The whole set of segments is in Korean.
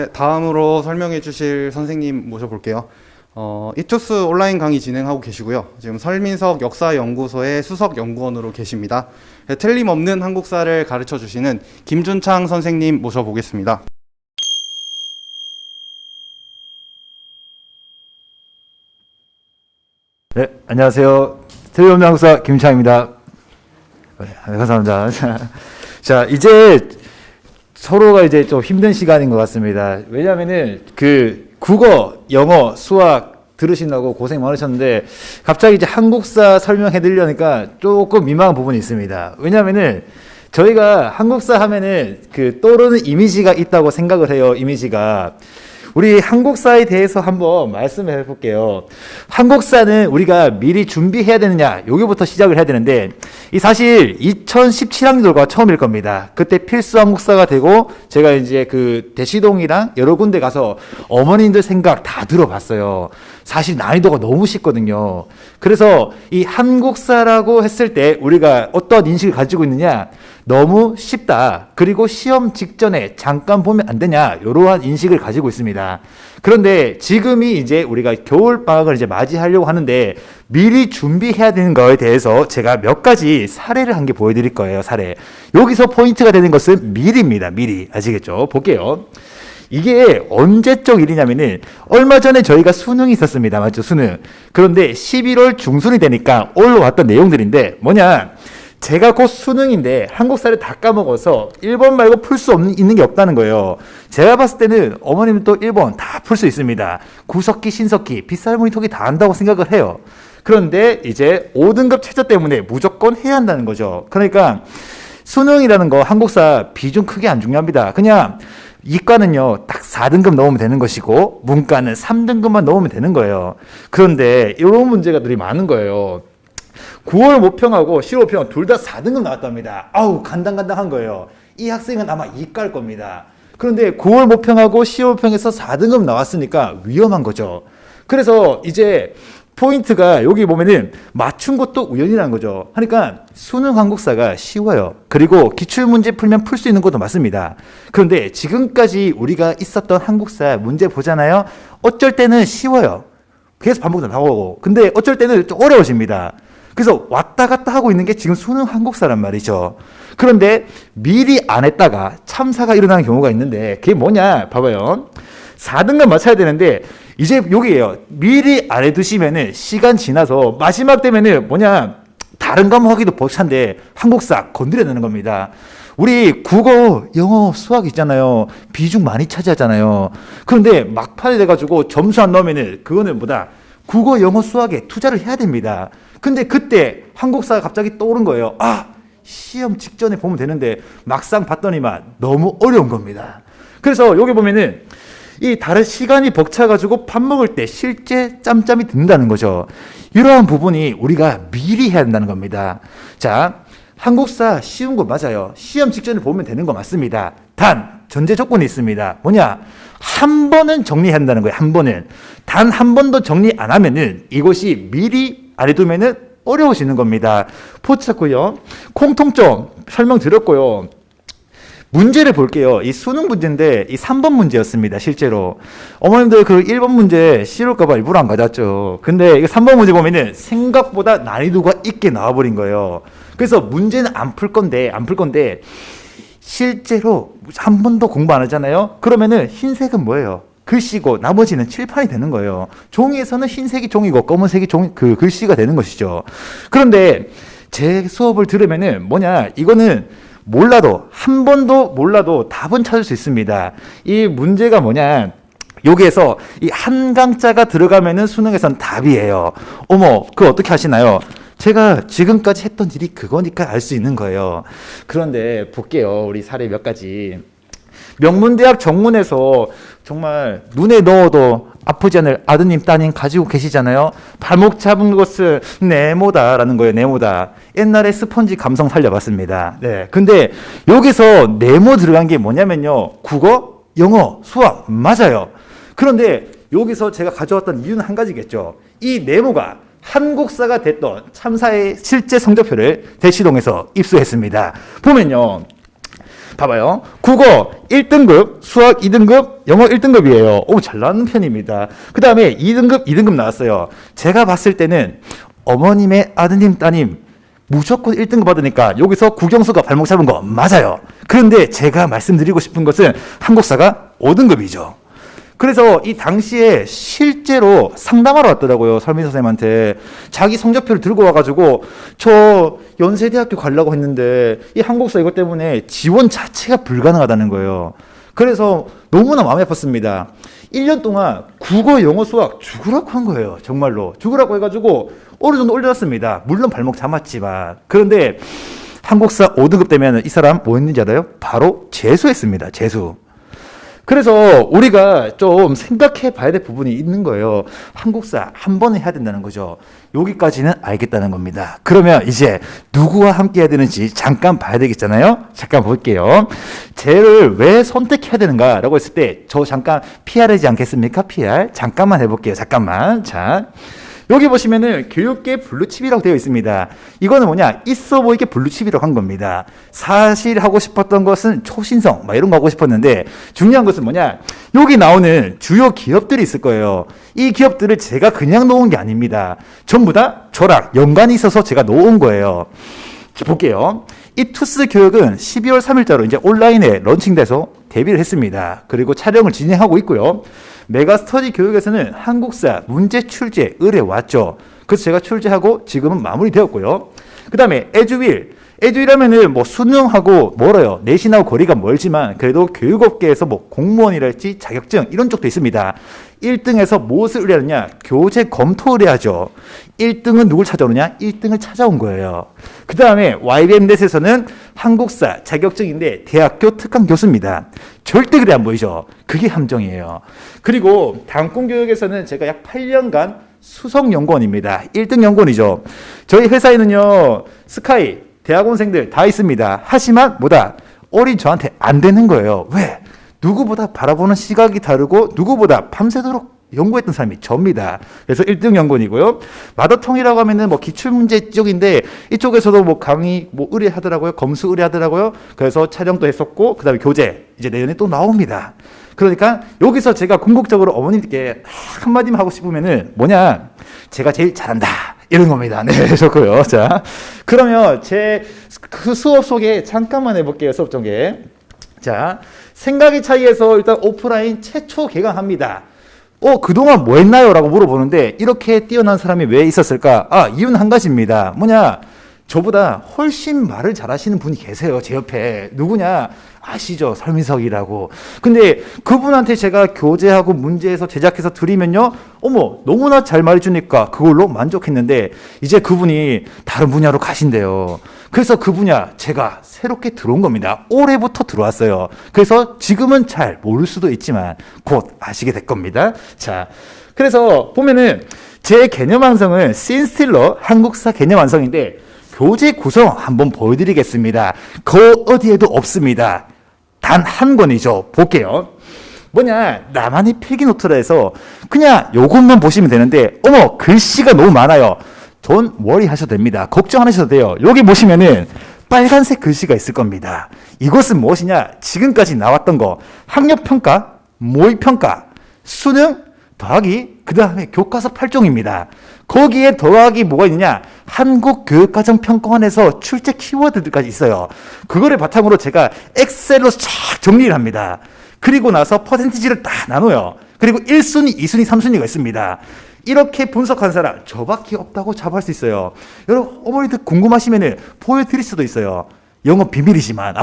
네, 다음으로 설명해 주실 선생님 모셔볼게요. 이투스 온라인 강의 진행하고 계시고요. 지금 설민석 역사연구소의 수석연구원으로 계십니다. 네, 틀림없는 한국사를 가르쳐 주시는 김준창 선생님 모셔보겠습니다. 네, 안녕하세요. 틀림없는 한국사 김창입니다. 네, 감사합니다. 자, 이제 서로가 이제 좀 힘든 시간인 것 같습니다. 왜냐하면은 국어, 영어, 수학 들으신다고 고생 많으셨는데 갑자기 이제 한국사 설명해 드리려니까 조금 민망한 부분이 있습니다. 왜냐하면은 저희가 한국사 하면은 떠오르는 이미지가 있다고 생각을 해요. 이미지가. 우리 한국사에 대해서 한번 말씀해 볼게요. 한국사는 우리가 미리 준비해야 되느냐, 여기부터 시작을 해야 되는데, 이 사실 2017학년도가 처음일 겁니다. 그때 필수 한국사가 되고, 제가 이제 대시동이랑 여러 군데 가서 어머님들 생각 다 들어봤어요. 사실 난이도가 너무 쉽거든요. 그래서 이 한국사라고 했을 때 우리가 어떤 인식을 가지고 있느냐, 너무 쉽다. 그리고 시험 직전에 잠깐 보면 안 되냐, 이러한 인식을 가지고 있습니다. 그런데 지금이 이제 우리가 겨울방학을 이제 맞이하려고 하는데 미리 준비해야 되는 거에 대해서 제가 몇 가지 사례를 한 개 보여드릴 거예요. 사례. 여기서 포인트가 되는 것은 미리입니다. 미리. 아시겠죠? 볼게요. 이게 언제적 일이냐면은 얼마 전에 저희가 수능이 있었습니다. 맞죠? 수능. 그런데 11월 중순이 되니까 올라왔던 내용들인데 뭐냐? 제가 곧 수능인데 한국사를 다 까먹어서 1번 말고 풀 수 있는 게 없다는 거예요. 제가 봤을 때는 어머님은 또 1번 다 풀 수 있습니다. 구석기, 신석기, 빗살무늬 토기 다 한다고 생각을 해요. 그런데 이제 5등급 최저 때문에 무조건 해야 한다는 거죠. 그러니까 수능이라는 거 한국사 비중 크게 안 중요합니다. 그냥 이과는요, 딱 4등급 넣으면 되는 것이고, 문과는 3등급만 넣으면 되는 거예요. 그런데 이런 문제가들이 많은 거예요. 9월 모평하고 10월 모평 둘 다 4등급 나왔답니다. 아우, 간당간당한 거예요. 이 학생은 아마 이과일 겁니다. 그런데 9월 모평하고 10월 모평에서 4등급 나왔으니까 위험한 거죠. 그래서 이제 포인트가 여기 보면은 맞춘 것도 우연이라는 거죠. 그러니까 수능 한국사가 쉬워요. 그리고 기출문제 풀면 풀 수 있는 것도 맞습니다. 그런데 지금까지 우리가 있었던 한국사 문제 보잖아요. 어쩔 때는 쉬워요. 계속 반복도 나오고. 근데 어쩔 때는 좀 어려워집니다. 그래서 왔다 갔다 하고 있는 게 지금 수능 한국사란 말이죠. 그런데 미리 안 했다가 참사가 일어나는 경우가 있는데 그게 뭐냐? 봐봐요. 4등급 맞춰야 되는데 이제 여기에요. 미리 안 해두시면은 시간 지나서 마지막 되면은 뭐냐? 다른 과목 하기도 벅찬데 한국사 건드려내는 겁니다. 우리 국어, 영어, 수학 있잖아요. 비중 많이 차지하잖아요. 그런데 막판에 돼가지고 점수 안 나오면은 그거는 뭐다? 국어, 영어, 수학에 투자를 해야 됩니다. 근데 그때 한국사가 갑자기 떠오른 거예요. 아, 시험 직전에 보면 되는데 막상 봤더니만 너무 어려운 겁니다. 그래서 여기 보면은 이 다른 시간이 벅차가지고 밥 먹을 때 실제 짬짬이 든다는 거죠. 이러한 부분이 우리가 미리 해야 한다는 겁니다. 자, 한국사 쉬운 거 맞아요. 시험 직전에 보면 되는 거 맞습니다. 단 전제 조건이 있습니다. 뭐냐? 한 번은 정리해야 한다는 거예요. 한 번은. 단 한 번도 정리 안 하면은 이것이 미리 안 해두면은 어려워지는 겁니다. 포착고요. 공통점 설명드렸고요. 문제를 볼게요. 이 수능 문제인데 이 3번 문제였습니다. 실제로. 어머님들 1번 문제 싫을까봐 일부러 안 가졌죠. 근데 이거 3번 문제 보면은 생각보다 난이도가 있게 나와버린 거예요. 그래서 문제는 안 풀 건데 실제로 한 번도 공부 안 하잖아요. 그러면은 흰색은 뭐예요? 글씨고 나머지는 칠판이 되는 거예요. 종이에서는 흰색이 종이고 검은색이 글씨가 되는 것이죠. 그런데 제 수업을 들으면은 뭐냐? 이거는 몰라도 한 번도 몰라도 답은 찾을 수 있습니다. 이 문제가 뭐냐? 여기에서 이 한 강자가 들어가면은 수능에선 답이에요. 어머, 그거 어떻게 하시나요? 제가 지금까지 했던 일이 그거니까 알 수 있는 거예요. 그런데 볼게요. 우리 사례 몇 가지. 명문대학 정문에서 정말 눈에 넣어도 아프지 않을 아드님 따님 가지고 계시잖아요. 발목 잡은 것은 네모다라는 거예요. 네모다. 옛날에 스펀지 감성 살려봤습니다. 네. 근데 여기서 네모 들어간 게 뭐냐면요. 국어, 영어, 수학 맞아요. 그런데 여기서 제가 가져왔던 이유는 한 가지겠죠. 이 네모가 한국사가 됐던 참사의 실제 성적표를 대시동에서 입수했습니다. 보면요. 봐봐요. 국어 1등급, 수학 2등급, 영어 1등급이에요. 오, 잘 나오는 편입니다. 그 다음에 2등급 나왔어요. 제가 봤을 때는 어머님의 아드님, 따님 무조건 1등급 받으니까 여기서 국영수가 발목 잡은 거 맞아요. 그런데 제가 말씀드리고 싶은 것은 한국사가 5등급이죠. 그래서 이 당시에 실제로 상담하러 왔더라고요. 설민 선생님한테. 자기 성적표를 들고 와가지고 저 연세대학교 가려고 했는데 이 한국사 이것 때문에 지원 자체가 불가능하다는 거예요. 그래서 너무나 마음이 아팠습니다. 1년 동안 국어, 영어, 수학 죽으라고 한 거예요. 정말로. 죽으라고 해가지고 어느 정도 올려놨습니다. 물론 발목 잡았지만. 그런데 한국사 5등급 되면 이 사람 뭐 했는지 알아요? 바로 재수했습니다. 재수. 그래서 우리가 좀 생각해 봐야 될 부분이 있는 거예요. 한국사 한 번에 해야 된다는 거죠. 여기까지는 알겠다는 겁니다. 그러면 이제 누구와 함께 해야 되는지 잠깐 봐야 되겠잖아요. 잠깐 볼게요. 쟤를 왜 선택해야 되는가라고 했을 때 저 잠깐 PR하지 않겠습니까? PR. 잠깐만 해볼게요. 잠깐만. 자. 여기 보시면은 교육계 블루칩이라고 되어 있습니다. 이거는 뭐냐? 있어 보이게 블루칩이라고 한 겁니다. 사실 하고 싶었던 것은 초신성, 막 이런 거 하고 싶었는데 중요한 것은 뭐냐? 여기 나오는 주요 기업들이 있을 거예요. 이 기업들을 제가 그냥 놓은 게 아닙니다. 전부 다 저랑 연관이 있어서 제가 놓은 거예요. 볼게요. 이 투스 교육은 12월 3일자로 이제 온라인에 런칭돼서 데뷔를 했습니다. 그리고 촬영을 진행하고 있고요. 메가스터디 교육에서는 한국사 문제 출제 의뢰 왔죠. 그래서 제가 출제하고 지금은 마무리되었고요. 그 다음에 에듀윌 하면은 뭐 수능하고 멀어요. 내신하고 거리가 멀지만 그래도 교육업계에서 뭐 공무원이랄지 자격증 이런 쪽도 있습니다. 1등에서 무엇을 의뢰하느냐? 교재 검토 의뢰하죠. 1등은 누굴 찾아오느냐? 1등을 찾아온 거예요. 그 다음에 YBM넷에서는 한국사 자격증인데 대학교 특강 교수입니다. 절대 글이 안 보이죠? 그게 함정이에요. 그리고 단권교육에서는 제가 약 8년간 수석연구원입니다. 1등 연구원이죠. 저희 회사에는요, 스카이, 대학원생들 다 있습니다. 하지만 뭐다? 어린 저한테 안 되는 거예요. 왜? 누구보다 바라보는 시각이 다르고 누구보다 밤새도록 연구했던 사람이 접니다. 그래서 1등 연구원이고요. 마더텅이라고 하면은 뭐 기출문제 쪽인데 이쪽에서도 뭐 강의 뭐 의뢰하더라고요. 검수 의뢰하더라고요. 그래서 촬영도 했었고 그다음에 교재 이제 내년에 또 나옵니다. 그러니까 여기서 제가 궁극적으로 어머님께 한마디만 하고 싶으면은 뭐냐? 제가 제일 잘한다. 이런 겁니다. 네, 좋고요. 자, 그러면 제 그 수업 속에 잠깐만 해볼게요. 수업 전개. 자, 생각의 차이에서 일단 오프라인 최초 개강합니다. 그동안 뭐 했나요? 라고 물어보는데 이렇게 뛰어난 사람이 왜 있었을까? 이유는 한 가지입니다. 뭐냐? 저보다 훨씬 말을 잘하시는 분이 계세요. 제 옆에. 누구냐? 아시죠? 설민석이라고. 근데 그분한테 제가 교재하고 문제에서 제작해서 드리면요. 어머, 너무나 잘 말해주니까 그걸로 만족했는데 이제 그분이 다른 분야로 가신대요. 그래서 그 분야 제가 새롭게 들어온 겁니다. 올해부터 들어왔어요. 그래서 지금은 잘 모를 수도 있지만 곧 아시게 될 겁니다. 자, 그래서 보면은 제 개념 완성은 신스틸러 한국사 개념 완성인데 교재 구성 한번 보여드리겠습니다. 그 어디에도 없습니다. 단 한 권이죠. 볼게요. 뭐냐, 나만의 필기노트라 해서 그냥 요것만 보시면 되는데 어머, 글씨가 너무 많아요. 돈 워리 하셔도 됩니다. 걱정 안 하셔도 돼요. 여기 보시면은 빨간색 글씨가 있을 겁니다. 이것은 무엇이냐? 지금까지 나왔던 거 학력평가, 모의평가, 수능 더하기 그 다음에 교과서 8종입니다. 거기에 더하기 뭐가 있느냐? 한국교육과정평가원에서 출제 키워드들까지 있어요. 그거를 바탕으로 제가 엑셀로 쫙 정리를 합니다. 그리고 나서 퍼센티지를 딱 나눠요. 그리고 1순위, 2순위, 3순위가 있습니다. 이렇게 분석한 사람 저밖에 없다고 자부할 수 있어요. 여러분 어머니들 궁금하시면 보여드릴 수도 있어요. 영업 비밀이지만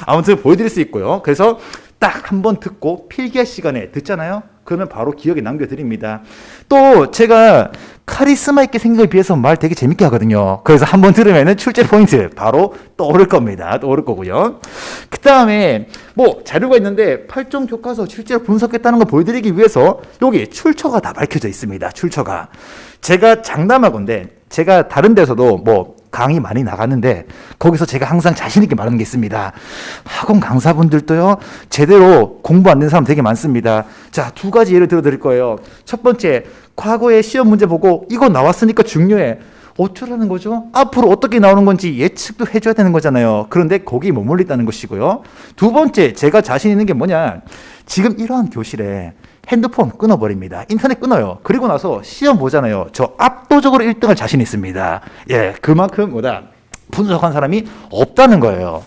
아무튼 보여드릴 수 있고요. 그래서 딱 한 번 듣고 필기할 시간에 듣잖아요. 그러면 바로 기억에 남겨드립니다. 또 제가 카리스마 있게 생각에 비해서 말 되게 재밌게 하거든요. 그래서 한 번 들으면 출제 포인트 바로 떠오를 겁니다. 떠오를 거고요. 그 다음에 뭐 자료가 있는데 8종 교과서 실제로 분석했다는 거 보여드리기 위해서 여기 출처가 다 밝혀져 있습니다. 출처가. 제가 장담하건데 제가 다른 데서도 뭐 강의 많이 나가는데 거기서 제가 항상 자신 있게 말하는 게 있습니다. 학원 강사분들도요 제대로 공부 안 된 사람 되게 많습니다. 자, 두 가지 예를 들어 드릴 거예요. 첫 번째, 과거의 시험 문제 보고 이거 나왔으니까 중요해. 어쩌라는 거죠? 앞으로 어떻게 나오는 건지 예측도 해줘야 되는 거잖아요. 그런데 거기 머물러 있다는 것이고요. 두 번째, 제가 자신 있는 게 뭐냐? 지금 이러한 교실에 핸드폰 끊어버립니다. 인터넷 끊어요. 그리고 나서 시험 보잖아요. 저 압도적으로 1등을 자신 있습니다. 예, 그만큼 뭐다? 분석한 사람이 없다는 거예요.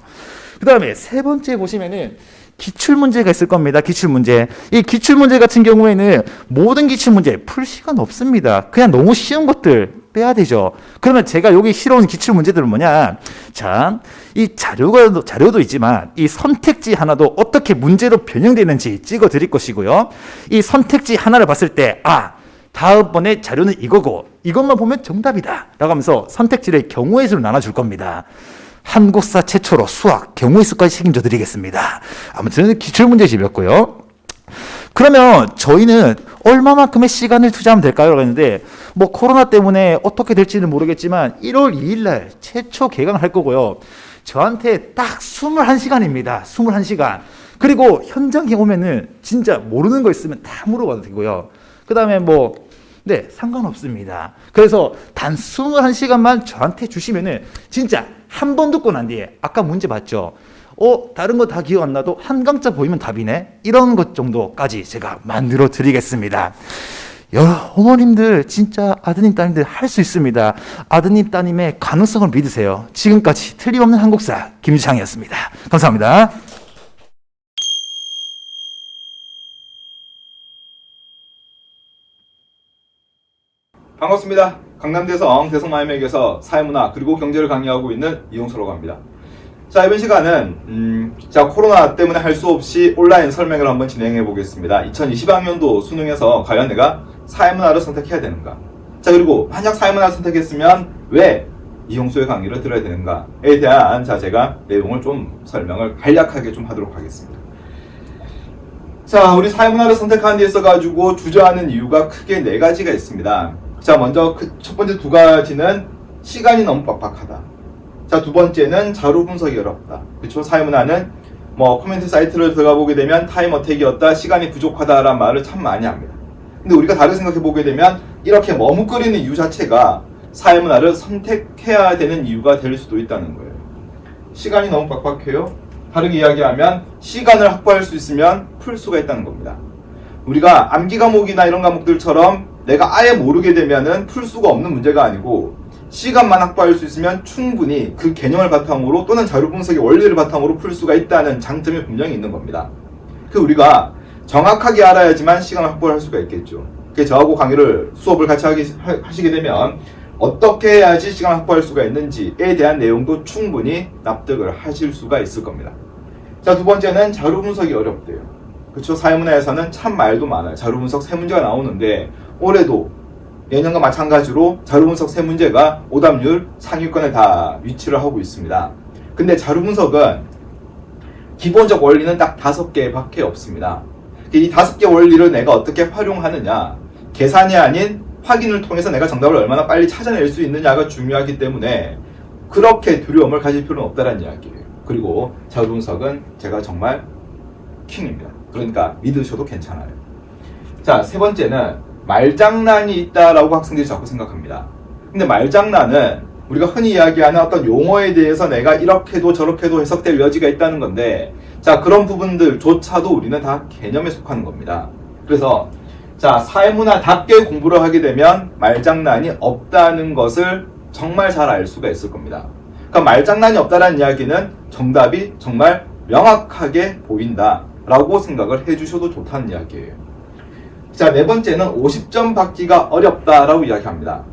그 다음에 세 번째 보시면은 기출문제가 있을 겁니다. 기출문제. 이 기출문제 같은 경우에는 모든 기출문제 풀 시간 없습니다. 그냥 너무 쉬운 것들 빼야 되죠. 그러면 제가 여기 실어온 기출문제들은 뭐냐? 자, 이 자료도 있지만 이 선택지 하나도 어떻게 문제로 변형되는지 찍어 드릴 것이고요. 이 선택지 하나를 봤을 때, 아, 다음번에 자료는 이거고 이것만 보면 정답이다 라고 하면서 선택지를 경우의 수로 나눠줄 겁니다. 한국사 최초로 수학 경우의 수까지 책임져 드리겠습니다. 아무튼 기출문제집이었고요. 그러면 저희는 얼마만큼의 시간을 투자하면 될까요? 라고 했는데 뭐 코로나 때문에 어떻게 될지는 모르겠지만 1월 2일 날 최초 개강을 할 거고요. 저한테 딱 21시간입니다. 21시간. 그리고 현장에 오면은 진짜 모르는 거 있으면 다 물어봐도 되고요. 그 다음에 네, 상관없습니다. 그래서 단 21시간만 저한테 주시면은 진짜 한 번 듣고 난 뒤에 아까 문제 봤죠? 다른 거 다 기억 안 나도 한 강자 보이면 답이네? 이런 것 정도까지 제가 만들어 드리겠습니다. 어머님들 진짜 아드님 따님들 할 수 있습니다. 아드님 따님의 가능성을 믿으세요. 지금까지 틀림없는 한국사 김지창이었습니다. 감사합니다. 반갑습니다. 강남대성 대성마이맥에서 사회문화 그리고 경제를 강의하고 있는 이용수라고 합니다. 자, 이번 시간은 코로나 때문에 할 수 없이 온라인 설명을 한번 진행해 보겠습니다. 2020학년도 수능에서 과연 내가 사회문화를 선택해야 되는가? 자, 그리고 만약 사회문화를 선택했으면 왜 이용수의 강의를 들어야 되는가에 대한 제가 내용을 좀 설명을 간략하게 좀 하도록 하겠습니다. 자, 우리 사회문화를 선택하는 데 있어 가지고 주저하는 이유가 크게 4가지가 있습니다. 자, 먼저 첫 번째 2가지는 시간이 너무 빡빡하다. 자, 두 번째는 자료 분석이 어렵다. 그렇죠? 사회문화는 코멘트 사이트를 들어가 보게 되면 타임 어택이었다, 시간이 부족하다라는 말을 참 많이 합니다. 근데 우리가 다르게 생각해 보게 되면 이렇게 머뭇거리는 이유 자체가 사회문화를 선택해야 되는 이유가 될 수도 있다는 거예요. 시간이 너무 빡빡해요. 다르게 이야기하면 시간을 확보할 수 있으면 풀 수가 있다는 겁니다. 우리가 암기 과목이나 이런 과목들처럼 내가 아예 모르게 되면은 풀 수가 없는 문제가 아니고 시간만 확보할 수 있으면 충분히 그 개념을 바탕으로 또는 자료 분석의 원리를 바탕으로 풀 수가 있다는 장점이 분명히 있는 겁니다. 우리가 정확하게 알아야지만 시간을 확보할 수가 있겠죠. 저하고 수업을 같이 하시게 되면 어떻게 해야지 시간을 확보할 수가 있는지에 대한 내용도 충분히 납득을 하실 수가 있을 겁니다. 자, 두 번째는 자료 분석이 어렵대요. 그렇죠? 사회문화에서는 참 말도 많아요. 자료 분석 3문제가 나오는데 올해도 예년과 마찬가지로 자료 분석 3문제가 오답률 상위권에 다 위치를 하고 있습니다. 근데 자료 분석은 기본적 원리는 딱 5개밖에 없습니다. 이 5개 원리를 내가 어떻게 활용하느냐, 계산이 아닌 확인을 통해서 내가 정답을 얼마나 빨리 찾아낼 수 있느냐가 중요하기 때문에 그렇게 두려움을 가질 필요는 없다는 이야기예요. 그리고 자료 분석은 제가 정말 킹입니다. 그러니까 믿으셔도 괜찮아요. 자, 세 번째는 말장난이 있다라고 학생들이 자꾸 생각합니다. 근데 말장난은 우리가 흔히 이야기하는 어떤 용어에 대해서 내가 이렇게도 저렇게도 해석될 여지가 있다는 건데, 자, 그런 부분들조차도 우리는 다 개념에 속하는 겁니다. 그래서 사회문화답게 공부를 하게 되면 말장난이 없다는 것을 정말 잘 알 수가 있을 겁니다. 그러니까 말장난이 없다는 이야기는 정답이 정말 명확하게 보인다라고 생각을 해주셔도 좋다는 이야기예요. 자, 네 번째는 50점 받기가 어렵다라고 이야기합니다.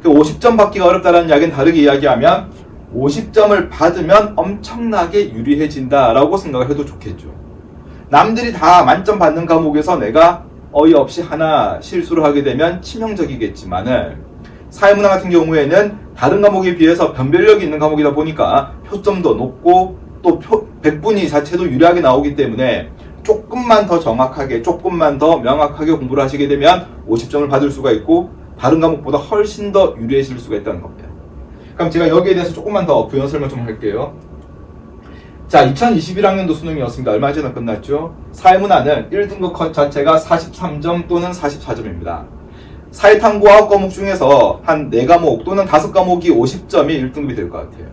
50점 받기가 어렵다는 이야기는 다르게 이야기하면 50점을 받으면 엄청나게 유리해진다라고 생각을 해도 좋겠죠. 남들이 다 만점 받는 과목에서 내가 어이없이 하나 실수를 하게 되면 치명적이겠지만은 사회문화 같은 경우에는 다른 과목에 비해서 변별력이 있는 과목이다 보니까 표점도 높고 또 백분위 자체도 유리하게 나오기 때문에 조금만 더 정확하게, 조금만 더 명확하게 공부를 하시게 되면 50점을 받을 수가 있고 다른 과목보다 훨씬 더 유리해질 수가 있다는 겁니다. 그럼 제가 여기에 대해서 조금만 더 부연 설명 좀 할게요. 자, 2021학년도 수능이었습니다. 얼마 전에 끝났죠. 사회문화는 1등급 컷 자체가 43점 또는 44점입니다. 사회탐구학 과목 중에서 한 4과목 또는 5과목이 50점이 1등급이 될 것 같아요.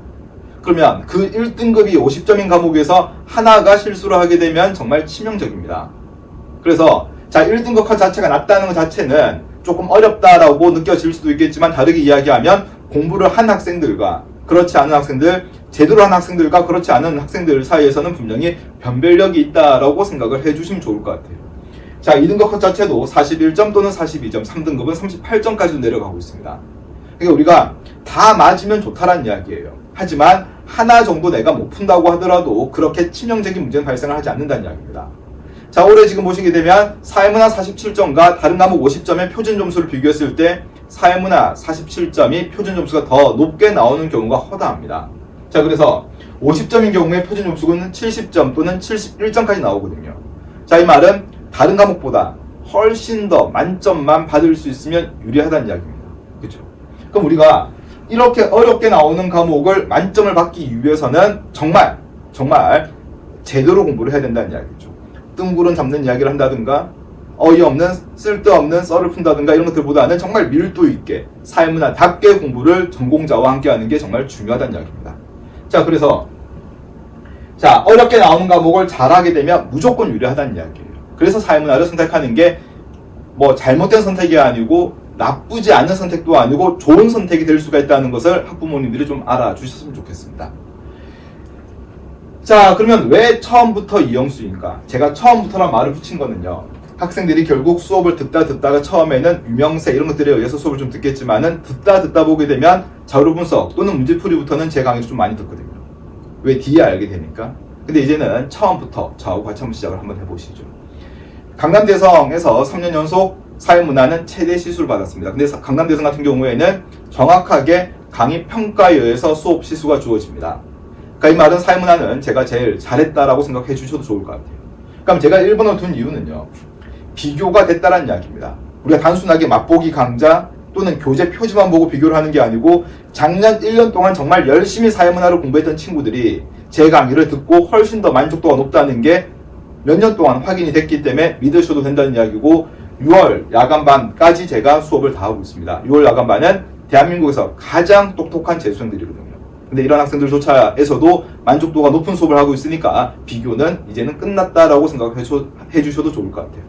그러면 그 1등급이 50점인 과목에서 하나가 실수를 하게 되면 정말 치명적입니다. 그래서 자 1등급 컷 자체가 낮다는 것 자체는 조금 어렵다라고 느껴질 수도 있겠지만 다르게 이야기하면 공부를 한 학생들과 그렇지 않은 학생들, 제대로 한 학생들과 그렇지 않은 학생들 사이에서는 분명히 변별력이 있다라고 생각을 해주시면 좋을 것 같아요. 자 2등급 컷 자체도 41점 또는 42점, 3등급은 38점까지도 내려가고 있습니다. 그러니까 우리가 다 맞으면 좋다라는 이야기예요. 하지만 하나 정도 내가 못 푼다고 하더라도 그렇게 치명적인 문제는 발생을 하지 않는다는 이야기입니다. 자, 올해 지금 보시게 되면 사회문화 47점과 다른 과목 50점의 표준 점수를 비교했을 때 사회문화 47점이 표준 점수가 더 높게 나오는 경우가 허다합니다. 자, 그래서 50점인 경우에 표준 점수는 70점 또는 71점까지 나오거든요. 자, 이 말은 다른 과목보다 훨씬 더 만점만 받을 수 있으면 유리하다는 이야기입니다. 그렇죠? 그럼 우리가 이렇게 어렵게 나오는 과목을 만점을 받기 위해서는 정말 제대로 공부를 해야 된다는 이야기죠. 뜬구름 잡는 이야기를 한다든가 어이없는 쓸데없는 썰을 푼다든가 이런 것들보다는 정말 밀도 있게 사회문화답게 공부를 전공자와 함께 하는 게 정말 중요하다는 이야기입니다. 자, 그래서 자 어렵게 나오는 과목을 잘하게 되면 무조건 유리하다는 이야기예요. 그래서 사회문화를 선택하는 게 뭐 잘못된 선택이 아니고 나쁘지 않은 선택도 아니고 좋은 선택이 될 수가 있다는 것을 학부모님들이 좀 알아주셨으면 좋겠습니다. 자, 그러면 왜 처음부터 이영수인가? 제가 처음부터란 말을 붙인 거는요. 학생들이 결국 수업을 듣다가 처음에는 유명세 이런 것들에 의해서 수업을 좀 듣겠지만은 듣다 보게 되면 자료 분석 또는 문제풀이부터는 제 강의를 좀 많이 듣거든요. 왜 뒤에 알게 되니까. 근데 이제는 처음부터 저하고 같이 한번 시작을 한번 해보시죠. 강남대성에서 3년 연속 사회문화는 최대 시수를 받았습니다. 근데 강남대성 같은 경우에는 정확하게 강의 평가에 의해서 수업 시수가 주어집니다. 그러니까 이 말은 사회문화는 제가 제일 잘했다라고 생각해 주셔도 좋을 것 같아요. 그럼 제가 1번을 둔 이유는요. 비교가 됐다라는 이야기입니다. 우리가 단순하게 맛보기 강좌 또는 교재 표지만 보고 비교를 하는 게 아니고 작년 1년 동안 정말 열심히 사회문화를 공부했던 친구들이 제 강의를 듣고 훨씬 더 만족도가 높다는 게 몇 년 동안 확인이 됐기 때문에 믿으셔도 된다는 이야기고 6월 야간반까지 제가 수업을 다 하고 있습니다. 6월 야간반은 대한민국에서 가장 똑똑한 재수생들이거든요. 근데 이런 학생들조차 에서도 만족도가 높은 수업을 하고 있으니까 비교는 이제는 끝났다라고 생각해 주셔도 좋을 것 같아요.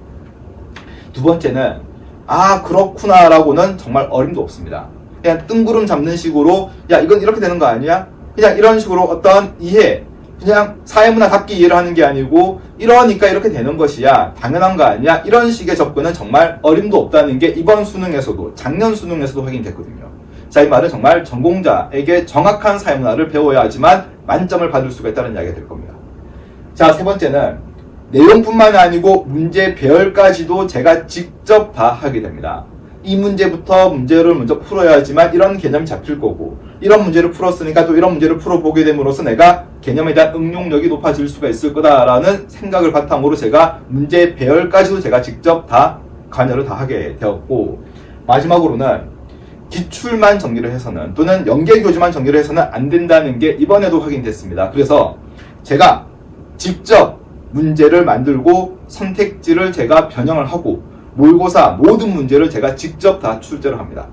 두 번째는 아 그렇구나 라고는 정말 어림도 없습니다. 그냥 뜬구름 잡는 식으로 야 이건 이렇게 되는 거 아니야? 그냥 이런 식으로 어떤 이해 그냥 사회문화답게 이해를 하는 게 아니고 이러니까 이렇게 되는 것이야 당연한 거 아니야? 이런 식의 접근은 정말 어림도 없다는 게 이번 수능에서도 작년 수능에서도 확인됐거든요. 자, 이 말은 정말 전공자에게 정확한 사회문화를 배워야 하지만 만점을 받을 수가 있다는 이야기가 될 겁니다. 자, 세 번째는 내용뿐만 아니고 문제 배열까지도 제가 직접 다 하게 됩니다. 이 문제부터 문제를 먼저 풀어야지만 이런 개념이 잡힐 거고 이런 문제를 풀었으니까 또 이런 문제를 풀어보게 됨으로써 내가 개념에 대한 응용력이 높아질 수가 있을 거다라는 생각을 바탕으로 제가 문제 배열까지도 제가 직접 다 관여를 다 하게 되었고 마지막으로는 기출만 정리를 해서는 또는 연계교재만 정리를 해서는 안 된다는 게 이번에도 확인됐습니다. 그래서 제가 직접 문제를 만들고 선택지를 제가 변형을 하고 모의고사 모든 문제를 제가 직접 다 출제를 합니다.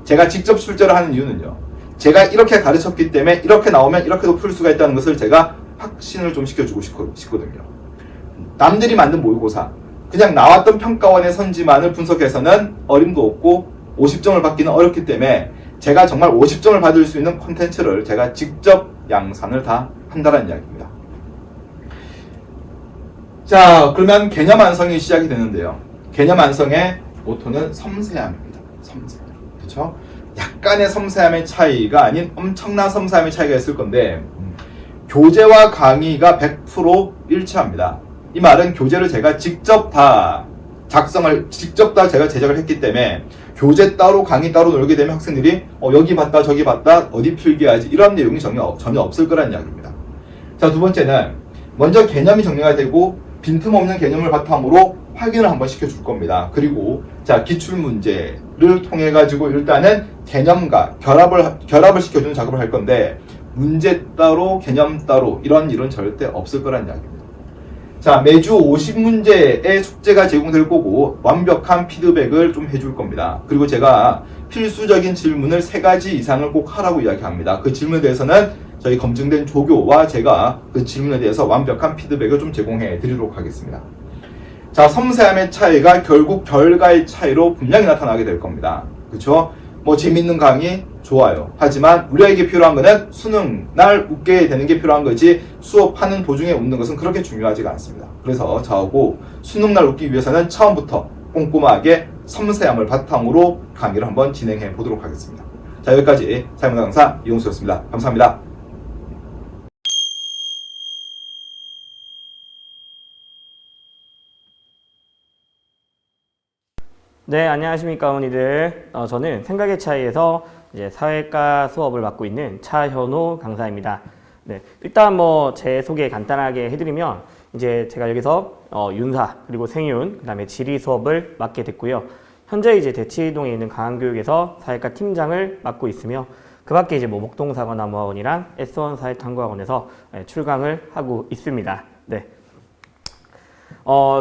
제가 직접 출제를 하는 이유는요. 제가 이렇게 가르쳤기 때문에 이렇게 나오면 이렇게도 풀 수가 있다는 것을 제가 확신을 좀 시켜주고 싶거든요. 남들이 만든 모의고사 그냥 나왔던 평가원의 선지만을 분석해서는 어림도 없고 50점을 받기는 어렵기 때문에 제가 정말 50점을 받을 수 있는 콘텐츠를 제가 직접 양산을 다 한다는 이야기입니다. 자, 그러면 개념 완성이 시작이 되는데요. 개념 완성의 모토는 섬세함입니다. 섬세함. 그렇죠? 약간의 섬세함의 차이가 아닌 엄청난 섬세함의 차이가 있을 건데 교재와 강의가 100% 일치합니다. 이 말은 교재를 제가 직접 다 제가 제작을 했기 때문에 교재 따로 강의 따로 놀게 되면 학생들이 여기 봤다 저기 봤다 어디 필기하지 이런 내용이 전혀 없을 거란 이야기입니다. 자, 두 번째는 먼저 개념이 정리가 되고 빈틈없는 개념을 바탕으로 확인을 한번 시켜줄 겁니다. 그리고 자 기출 문제를 통해 가지고 일단은 개념과 결합을 시켜주는 작업을 할 건데 문제 따로 개념 따로 이런 일은 절대 없을 거란 이야기입니다. 자, 매주 50문제의 숙제가 제공될 거고 완벽한 피드백을 좀 해줄 겁니다. 그리고 제가 필수적인 질문을 3가지 이상을 꼭 하라고 이야기합니다. 그 질문에 대해서는 저희 검증된 조교와 제가 그 질문에 대해서 완벽한 피드백을 좀 제공해 드리도록 하겠습니다. 자, 섬세함의 차이가 결국 결과의 차이로 분명히 나타나게 될 겁니다. 그렇죠? 뭐 재밌는 강의 좋아요. 하지만 우리에게 필요한 거는 수능 날 웃게 되는 게 필요한 거지 수업하는 도중에 웃는 것은 그렇게 중요하지가 않습니다. 그래서 저하고 수능 날 웃기 위해서는 처음부터 꼼꼼하게 섬세함을 바탕으로 강의를 한번 진행해 보도록 하겠습니다. 자, 여기까지 사회문화 강사 이용수였습니다. 감사합니다. 네, 안녕하십니까, 어머니들. 저는 생각의 차이에서 이제 사회과 수업을 맡고 있는 차현호 강사입니다. 네, 일단 뭐 제 소개 간단하게 해드리면 이제 제가 여기서 윤사 그리고 생윤 그다음에 지리 수업을 맡게 됐고요. 현재 이제 대치동에 있는 강한교육에서 사회과 팀장을 맡고 있으며 그 밖에 이제 뭐 목동사관나무학원이랑 S1 사회탐구학원에서 출강을 하고 있습니다. 네.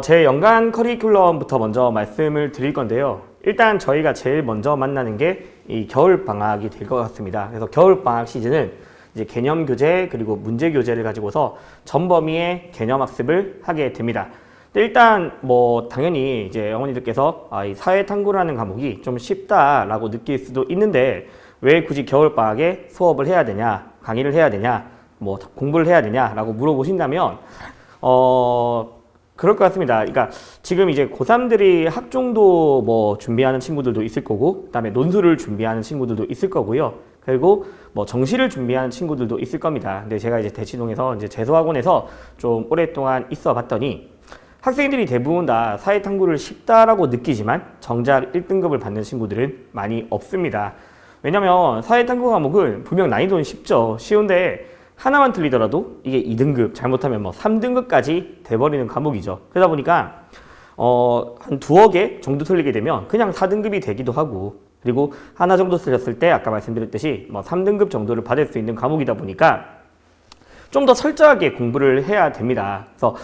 제 연간 커리큘럼부터 먼저 말씀을 드릴 건데요. 일단 저희가 제일 먼저 만나는 게 이 겨울방학이 될 것 같습니다. 그래서 겨울방학 시즌은 이제 개념 교재 그리고 문제 교재를 가지고서 전 범위의 개념 학습을 하게 됩니다. 근데 일단 뭐 당연히 이제 어머니들께서 이 사회탐구라는 과목이 좀 쉽다라고 느낄 수도 있는데 왜 굳이 겨울방학에 수업을 해야 되냐, 강의를 해야 되냐, 뭐 공부를 해야 되냐라고 물어보신다면 그럴 것 같습니다. 그러니까 지금 이제 고3들이 학종도 뭐 준비하는 친구들도 있을 거고, 그다음에 논술을 준비하는 친구들도 있을 거고요. 그리고 뭐 정시를 준비하는 친구들도 있을 겁니다. 근데 제가 이제 대치동에서 이제 재수학원에서 좀 오랫동안 있어 봤더니 학생들이 대부분 다 사회탐구를 쉽다라고 느끼지만 정작 1등급을 받는 친구들은 많이 없습니다. 왜냐면 사회탐구 과목은 분명 난이도는 쉽죠. 쉬운데 하나만 틀리더라도 이게 2등급, 잘못하면 뭐 3등급까지 돼버리는 과목이죠. 그러다 보니까 한 2개 정도 틀리게 되면 그냥 4등급이 되기도 하고, 그리고 하나 정도 틀렸을 때 아까 말씀드렸듯이 뭐 3등급 정도를 받을 수 있는 과목이다 보니까 좀 더 철저하게 공부를 해야 됩니다. 그래서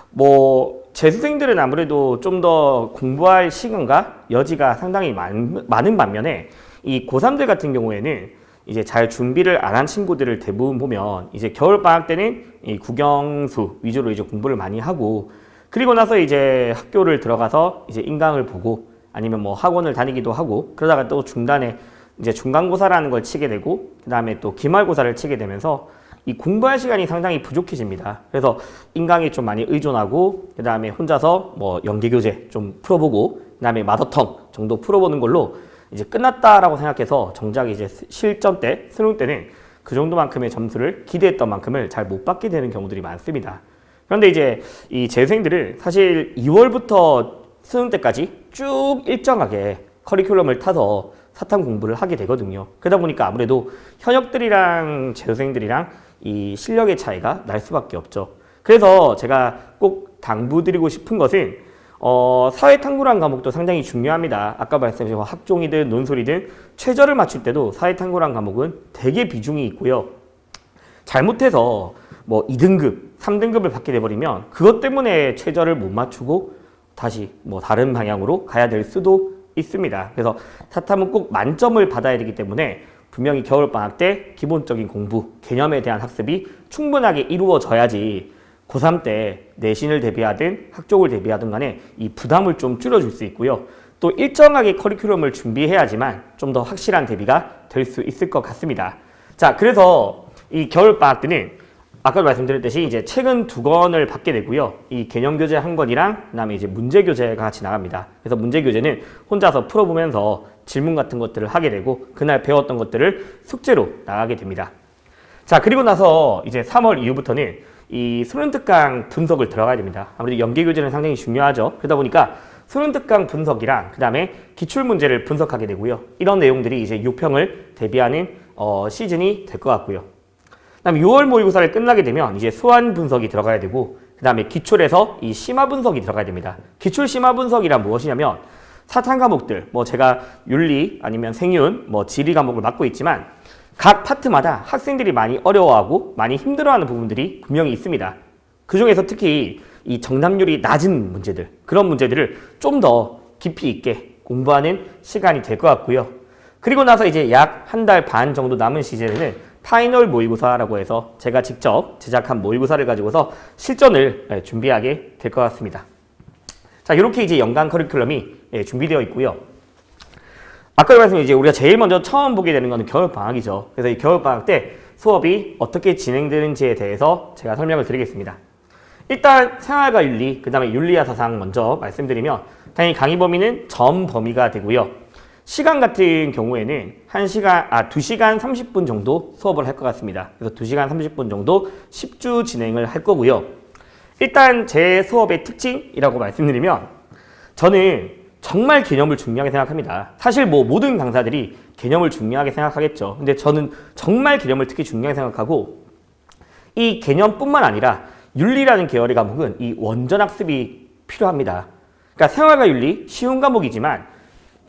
뭐 재수생들은 아무래도 좀 더 공부할 시간과 여지가 상당히 많은 반면에 이 고3들 같은 경우에는 이제 잘 준비를 안 한 친구들을 대부분 보면 이제 겨울방학 때는 이 국영수 위주로 이제 공부를 많이 하고, 그리고 나서 이제 학교를 들어가서 이제 인강을 보고 아니면 뭐 학원을 다니기도 하고, 그러다가 또 중단에 이제 중간고사라는 걸 치게 되고 그 다음에 또 기말고사를 치게 되면서 이 공부할 시간이 상당히 부족해집니다. 그래서 인강에 좀 많이 의존하고 그 다음에 혼자서 뭐 연계교재 좀 풀어보고 그 다음에 마더텅 정도 풀어보는 걸로 이제 끝났다라고 생각해서 정작 이제 실전 때, 수능 때는 그 정도만큼의 점수를 기대했던 만큼을 잘 못 받게 되는 경우들이 많습니다. 그런데 이제 이 재수생들은 사실 2월부터 수능 때까지 쭉 일정하게 커리큘럼을 타서 사탐 공부를 하게 되거든요. 그러다 보니까 아무래도 현역들이랑 재수생들이랑 이 실력의 차이가 날 수밖에 없죠. 그래서 제가 꼭 당부드리고 싶은 것은 사회탐구라는 과목도 상당히 중요합니다. 아까 말씀드린 학종이든 논술이든 최저를 맞출 때도 사회탐구라는 과목은 되게 비중이 있고요. 잘못해서 뭐 2등급, 3등급을 받게 돼버리면 그것 때문에 최저를 못 맞추고 다시 뭐 다른 방향으로 가야 될 수도 있습니다. 그래서 사탐은 꼭 만점을 받아야 되기 때문에 분명히 겨울방학 때 기본적인 공부, 개념에 대한 학습이 충분하게 이루어져야지 고3 때 내신을 대비하든 학종을 대비하든 간에 이 부담을 좀 줄여줄 수 있고요. 또 일정하게 커리큘럼을 준비해야지만 좀 더 확실한 대비가 될 수 있을 것 같습니다. 자, 그래서 이 겨울방학 때는 아까 말씀드렸듯이 이제 책은 2권을 받게 되고요. 이 개념교재 1권이랑 그다음에 이제 문제교재가 같이 나갑니다. 그래서 문제교재는 혼자서 풀어보면서 질문 같은 것들을 하게 되고 그날 배웠던 것들을 숙제로 나가게 됩니다. 자, 그리고 나서 이제 3월 이후부터는 이 수능특강 분석을 들어가야 됩니다. 아무래도 연계교재는 상당히 중요하죠. 그러다 보니까 수능특강 분석이랑 그 다음에 기출문제를 분석하게 되고요. 이런 내용들이 이제 6평을 대비하는 시즌이 될 것 같고요. 그 다음에 6월 모의고사를 끝나게 되면 이제 수완 분석이 들어가야 되고 그 다음에 기출에서 이 심화 분석이 들어가야 됩니다. 기출 심화 분석이란 무엇이냐면 사탐 과목들, 뭐 제가 윤리 아니면 생윤, 뭐 지리 과목을 맡고 있지만 각 파트마다 학생들이 많이 어려워하고 많이 힘들어하는 부분들이 분명히 있습니다. 그 중에서 특히 이 정답률이 낮은 문제들, 그런 문제들을 좀 더 깊이 있게 공부하는 시간이 될 것 같고요. 그리고 나서 이제 약 한 달 반 정도 남은 시즌에는 파이널 모의고사라고 해서 제가 직접 제작한 모의고사를 가지고서 실전을 준비하게 될 것 같습니다. 자, 이렇게 이제 연간 커리큘럼이 준비되어 있고요. 아까 말씀드린 이제 우리가 제일 먼저 처음 보게 되는 거는 겨울방학이죠. 그래서 이 겨울방학 때 수업이 어떻게 진행되는지에 대해서 제가 설명을 드리겠습니다. 일단 생활과 윤리, 그 다음에 윤리와 사상 먼저 말씀드리면 당연히 강의 범위는 점 범위가 되고요. 시간 같은 경우에는 2시간 30분 정도 수업을 할 것 같습니다. 그래서 2시간 30분 정도 10주 진행을 할 거고요. 일단 제 수업의 특징이라고 말씀드리면 저는 정말 개념을 중요하게 생각합니다. 사실 뭐 모든 강사들이 개념을 중요하게 생각하겠죠. 근데 저는 정말 개념을 특히 중요하게 생각하고 이 개념뿐만 아니라 윤리라는 계열의 과목은 이 원전 학습이 필요합니다. 그러니까 생활과 윤리 쉬운 과목이지만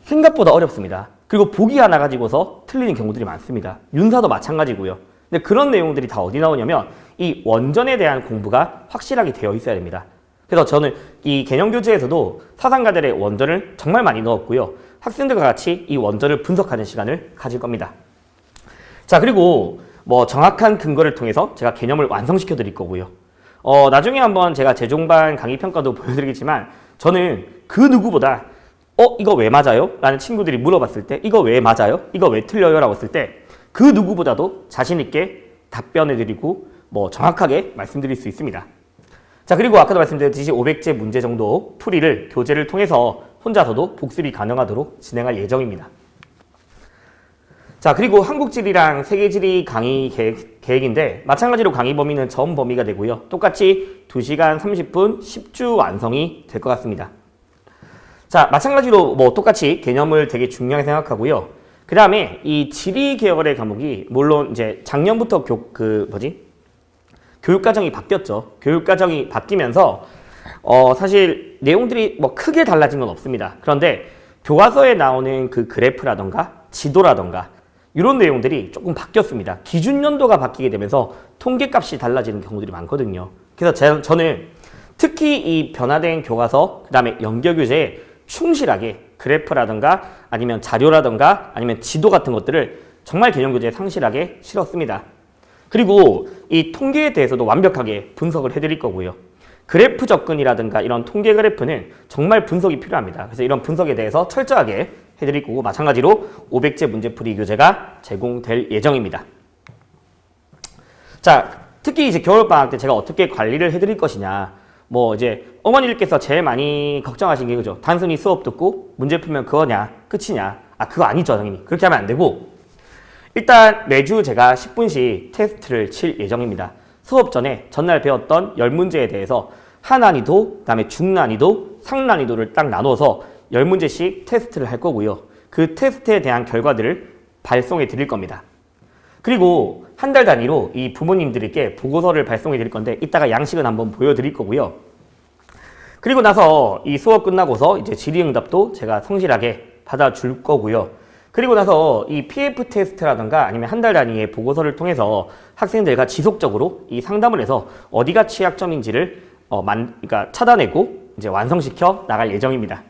생각보다 어렵습니다. 그리고 보기 하나 가지고서 틀리는 경우들이 많습니다. 윤사도 마찬가지고요. 근데 그런 내용들이 다 어디 나오냐면 이 원전에 대한 공부가 확실하게 되어 있어야 됩니다. 그래서 저는 이 개념 교재에서도 사상가들의 원전을 정말 많이 넣었고요. 학생들과 같이 이 원전을 분석하는 시간을 가질 겁니다. 자, 그리고 뭐 정확한 근거를 통해서 제가 개념을 완성시켜 드릴 거고요. 나중에 한번 제가 재종반 강의 평가도 보여드리겠지만 저는 그 누구보다 이거 왜 맞아요? 라는 친구들이 물어봤을 때 이거 왜 맞아요? 이거 왜 틀려요? 라고 했을 때 그 누구보다도 자신 있게 답변해드리고 뭐 정확하게 말씀드릴 수 있습니다. 자, 그리고 아까도 말씀드렸듯이 500제 문제 정도 풀이를 교재를 통해서 혼자서도 복습이 가능하도록 진행할 예정입니다. 자, 그리고 한국지리랑 세계지리 강의 계획인데 마찬가지로 강의 범위는 점 범위가 되고요. 똑같이 2시간 30분 10주 완성이 될 것 같습니다. 자, 마찬가지로 뭐 똑같이 개념을 되게 중요하게 생각하고요. 그 다음에 이 지리 계열의 과목이 물론 이제 작년부터 교육과정이 바뀌었죠. 교육과정이 바뀌면서 사실 내용들이 뭐 크게 달라진 건 없습니다. 그런데 교과서에 나오는 그 그래프라던가 지도라던가 이런 내용들이 조금 바뀌었습니다. 기준 연도가 바뀌게 되면서 통계값이 달라지는 경우들이 많거든요. 그래서 저는 특히 이 변화된 교과서, 그 다음에 연결교재에 충실하게 그래프라든가 아니면 자료라든가 아니면 지도 같은 것들을 정말 개념교재에 상실하게 실었습니다. 그리고 이 통계에 대해서도 완벽하게 분석을 해드릴 거고요. 그래프 접근이라든가 이런 통계 그래프는 정말 분석이 필요합니다. 그래서 이런 분석에 대해서 철저하게 해드릴 거고 마찬가지로 500제 문제풀이 교재가 제공될 예정입니다. 자, 특히 이제 겨울방학 때 제가 어떻게 관리를 해드릴 것이냐. 뭐 이제 어머니들께서 제일 많이 걱정하신 게 그죠. 단순히 수업 듣고 문제 풀면 그거냐, 끝이냐. 그거 아니죠, 당연히. 그렇게 하면 안 되고 일단 매주 제가 10분씩 테스트를 칠 예정입니다. 수업 전에 전날 배웠던 10문제에 대해서 하난이도, 그다음에 중난이도, 상난이도를 딱 나눠서 10문제씩 테스트를 할 거고요. 그 테스트에 대한 결과들을 발송해 드릴 겁니다. 그리고 한 달 단위로 이 부모님들께 보고서를 발송해 드릴 건데 이따가 양식은 한번 보여드릴 거고요. 그리고 나서 이 수업 끝나고서 이제 질의응답도 제가 성실하게 받아줄 거고요. 그리고 나서 이 PF 테스트라든가 아니면 한 달 단위의 보고서를 통해서 학생들과 지속적으로 이 상담을 해서 어디가 취약점인지를 그러니까 찾아내고 이제 완성시켜 나갈 예정입니다.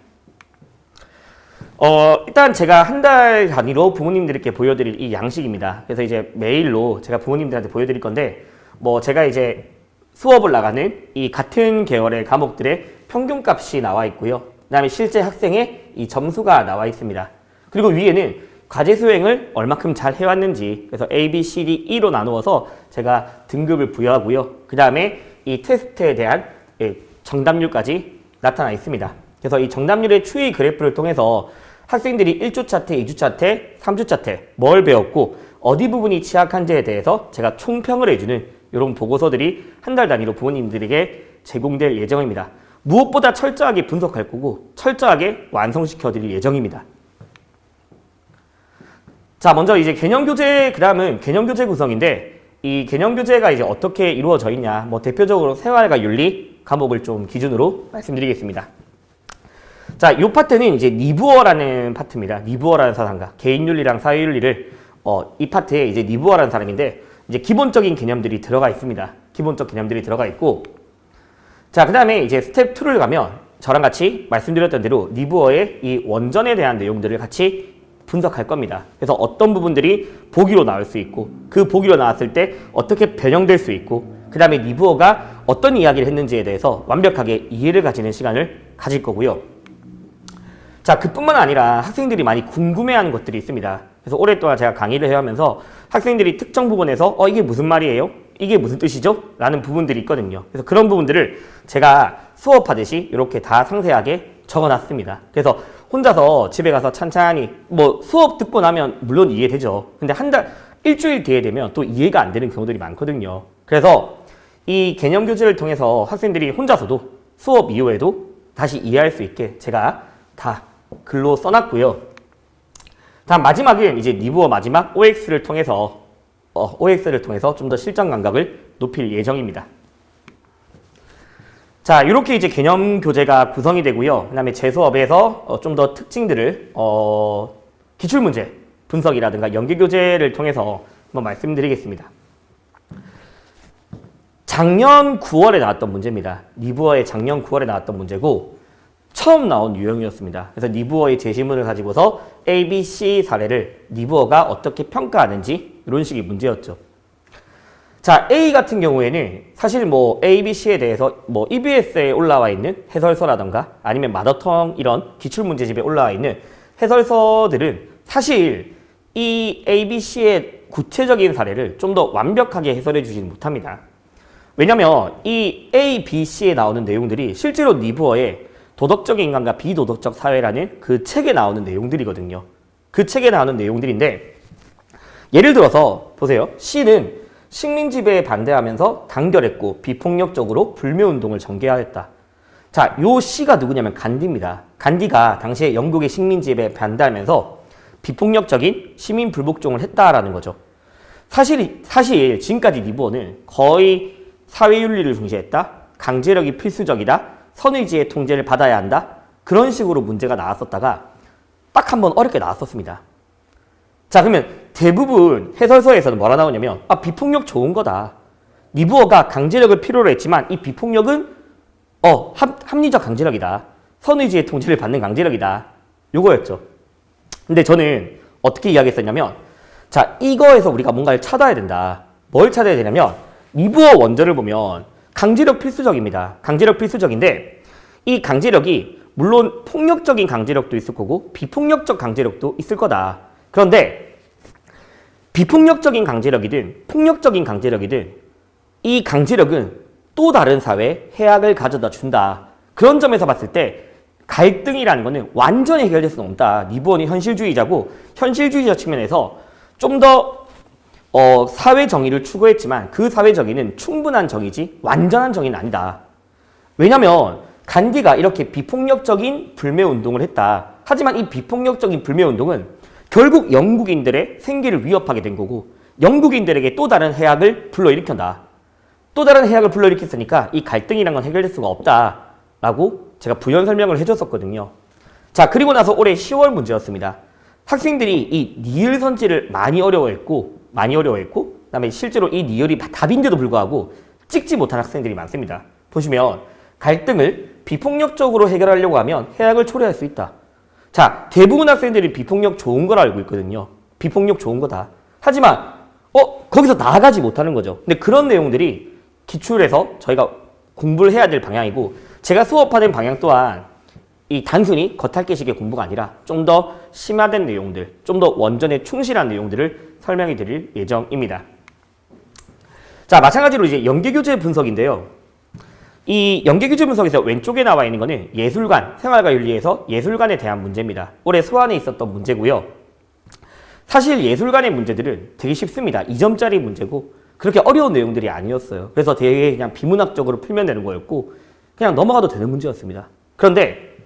일단 제가 한 달 단위로 부모님들께 보여드릴 이 양식입니다. 그래서 이제 메일로 제가 부모님들한테 보여드릴 건데 뭐 제가 이제 수업을 나가는 이 같은 계열의 과목들의 평균값이 나와 있고요. 그 다음에 실제 학생의 이 점수가 나와 있습니다. 그리고 위에는 과제 수행을 얼마큼 잘 해왔는지 그래서 A, B, C, D, E로 나누어서 제가 등급을 부여하고요. 그 다음에 이 테스트에 대한 정답률까지 나타나 있습니다. 그래서 이 정답률의 추이 그래프를 통해서 학생들이 1주차 때, 2주차 때, 3주차 때 뭘 배웠고 어디 부분이 취약한지에 대해서 제가 총평을 해주는 이런 보고서들이 한 달 단위로 부모님들에게 제공될 예정입니다. 무엇보다 철저하게 분석할 거고 철저하게 완성시켜 드릴 예정입니다. 자, 먼저 이제 개념교재, 그 다음은 개념교재 구성인데 이 개념교재가 이제 어떻게 이루어져 있냐, 뭐 대표적으로 생활과 윤리 과목을 좀 기준으로 말씀드리겠습니다. 자, 이 파트는 이제 니부어라는 파트입니다. 니부어라는 사상가, 개인윤리랑 사회윤리를 이 파트에 이제 니부어라는 사람인데 이제 기본적인 개념들이 들어가 있습니다. 기본적 개념들이 들어가 있고 자, 그 다음에 이제 스텝 2를 가면 저랑 같이 말씀드렸던 대로 리부어의 이 원전에 대한 내용들을 같이 분석할 겁니다. 그래서 어떤 부분들이 보기로 나올 수 있고 그 보기로 나왔을 때 어떻게 변형될 수 있고 그 다음에 리부어가 어떤 이야기를 했는지에 대해서 완벽하게 이해를 가지는 시간을 가질 거고요. 자, 그뿐만 아니라 학생들이 많이 궁금해하는 것들이 있습니다. 그래서 오랫동안 제가 강의를 해오면서 학생들이 특정 부분에서 이게 무슨 말이에요? 이게 무슨 뜻이죠? 라는 부분들이 있거든요. 그래서 그런 부분들을 제가 수업하듯이 이렇게 다 상세하게 적어놨습니다. 그래서 혼자서 집에 가서 찬찬히 뭐 수업 듣고 나면 물론 이해되죠. 근데 일주일 뒤에 되면 또 이해가 안 되는 경우들이 많거든요. 그래서 이 개념 교재를 통해서 학생들이 혼자서도 수업 이후에도 다시 이해할 수 있게 제가 다 글로 써놨고요. 다음 마지막은 이제 리부어 마지막 OX를 통해서 좀 더 실전 감각을 높일 예정입니다. 자, 이렇게 이제 개념 교재가 구성이 되고요. 그다음에 제 수업에서 좀 더 특징들을 기출문제 분석이라든가 연계 교재를 통해서 한번 말씀드리겠습니다. 작년 9월에 나왔던 문제입니다. 리부어의 작년 9월에 나왔던 문제고 처음 나온 유형이었습니다. 그래서 리부어의 제시문을 가지고서 A, B, C 사례를 리부어가 어떻게 평가하는지 이런 식의 문제였죠. 자, A 같은 경우에는 사실 뭐 A, B, C에 대해서 뭐 EBS에 올라와 있는 해설서라던가 아니면 마더텅 이런 기출문제집에 올라와 있는 해설서들은 사실 이 A, B, C의 구체적인 사례를 좀 더 완벽하게 해설해 주지는 못합니다. 왜냐면 이 A, B, C에 나오는 내용들이 실제로 리부어의 도덕적 인간과 비도덕적 사회라는 그 책에 나오는 내용들이거든요. 그 책에 나오는 내용들인데 예를 들어서 보세요. C는 식민지배에 반대하면서 단결했고 비폭력적으로 불매운동을 전개하였다. 자, 요 C가 누구냐면 간디입니다. 간디가 당시에 영국의 식민지배에 반대하면서 비폭력적인 시민 불복종을 했다라는 거죠. 사실 지금까지 리부어는 거의 사회윤리를 중시했다. 강제력이 필수적이다. 선의지의 통제를 받아야 한다. 그런 식으로 문제가 나왔었다가 딱 한 번 어렵게 나왔었습니다. 자, 그러면 대부분 해설서에서는 뭐라 나오냐면 비폭력 좋은 거다. 리부어가 강제력을 필요로 했지만 이 비폭력은 합리적 강제력이다. 선의지의 통제를 받는 강제력이다. 요거였죠. 근데 저는 어떻게 이야기했었냐면 자, 이거에서 우리가 뭔가를 찾아야 된다. 뭘 찾아야 되냐면 리부어 원전을 보면 강제력 필수적입니다. 강제력 필수적인데 이 강제력이 물론 폭력적인 강제력도 있을 거고 비폭력적 강제력도 있을 거다. 그런데 비폭력적인 강제력이든 폭력적인 강제력이든 이 강제력은 또 다른 사회에 해악을 가져다 준다. 그런 점에서 봤을 때 갈등이라는 거는 완전히 해결될 수는 없다. 리부어는 현실주의자고 현실주의자 측면에서 좀 더 사회 정의를 추구했지만 그 사회 정의는 충분한 정의지 완전한 정의는 아니다. 왜냐면 간디가 이렇게 비폭력적인 불매운동을 했다. 하지만 이 비폭력적인 불매운동은 결국 영국인들의 생계를 위협하게 된 거고 영국인들에게 또 다른 해악을 불러일으켰다. 또 다른 해악을 불러일으켰으니까 이 갈등이란 건 해결될 수가 없다라고 제가 부연 설명을 해줬었거든요. 자, 그리고 나서 올해 10월 문제였습니다. 학생들이 이 니을 선지를 많이 어려워했고 그다음에 실제로 이 니을이 답인데도 불구하고 찍지 못한 학생들이 많습니다. 보시면 갈등을 비폭력적으로 해결하려고 하면 해악을 초래할 수 있다. 자, 대부분 학생들이 비폭력 좋은 걸 알고 있거든요. 비폭력 좋은 거다. 하지만 거기서 나아가지 못하는 거죠. 근데 그런 내용들이 기출에서 저희가 공부를 해야 될 방향이고 제가 수업하는 방향 또한 이 단순히 겉핥기식의 공부가 아니라 좀 더 심화된 내용들, 좀 더 원전에 충실한 내용들을 설명해 드릴 예정입니다. 자, 마찬가지로 이제 연계교재 분석인데요. 이 연계교재 분석에서 왼쪽에 나와 있는 거는 예술관, 생활과 윤리에서 예술관에 대한 문제입니다. 올해 수안에 있었던 문제고요. 사실 예술관의 문제들은 되게 쉽습니다. 2점짜리 문제고 그렇게 어려운 내용들이 아니었어요. 그래서 되게 그냥 비문학적으로 풀면 되는 거였고 그냥 넘어가도 되는 문제였습니다. 그런데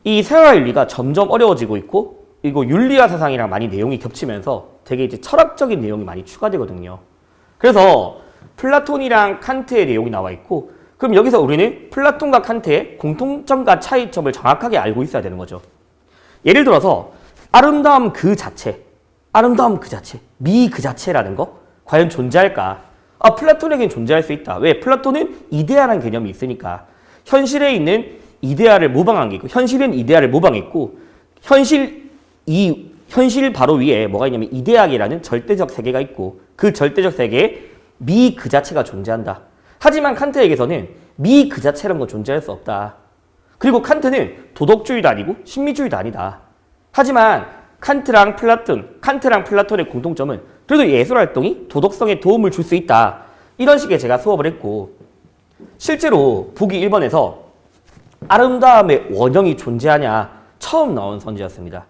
이 생활과 윤리가 점점 어려워지고 있고 그리고 윤리와 사상이랑 많이 내용이 겹치면서 되게 이제 철학적인 내용이 많이 추가되거든요. 그래서 플라톤이랑 칸트의 내용이 나와 있고 그럼 여기서 우리는 플라톤과 칸트의 공통점과 차이점을 정확하게 알고 있어야 되는 거죠. 예를 들어서 아름다움 그 자체, 미 그 자체라는 거 과연 존재할까? 아, 플라톤에겐 존재할 수 있다. 왜? 플라톤은 이데아라는 개념이 있으니까. 현실에 있는 이데아를 모방한 게 있고, 현실은 이데아를 모방했고, 현실 바로 위에 뭐가 있냐면 이데아계라는 절대적 세계가 있고, 그 절대적 세계에 미 그 자체가 존재한다. 하지만 칸트에게서는 미 그 자체라는 건 존재할 수 없다. 그리고 칸트는 도덕주의도 아니고 신미주의도 아니다. 하지만 칸트랑 플라톤의 공통점은 그래도 예술활동이 도덕성에 도움을 줄 수 있다. 이런 식의 제가 수업을 했고, 실제로 보기 1번에서 아름다움의 원형이 존재하냐 처음 나온 선지였습니다.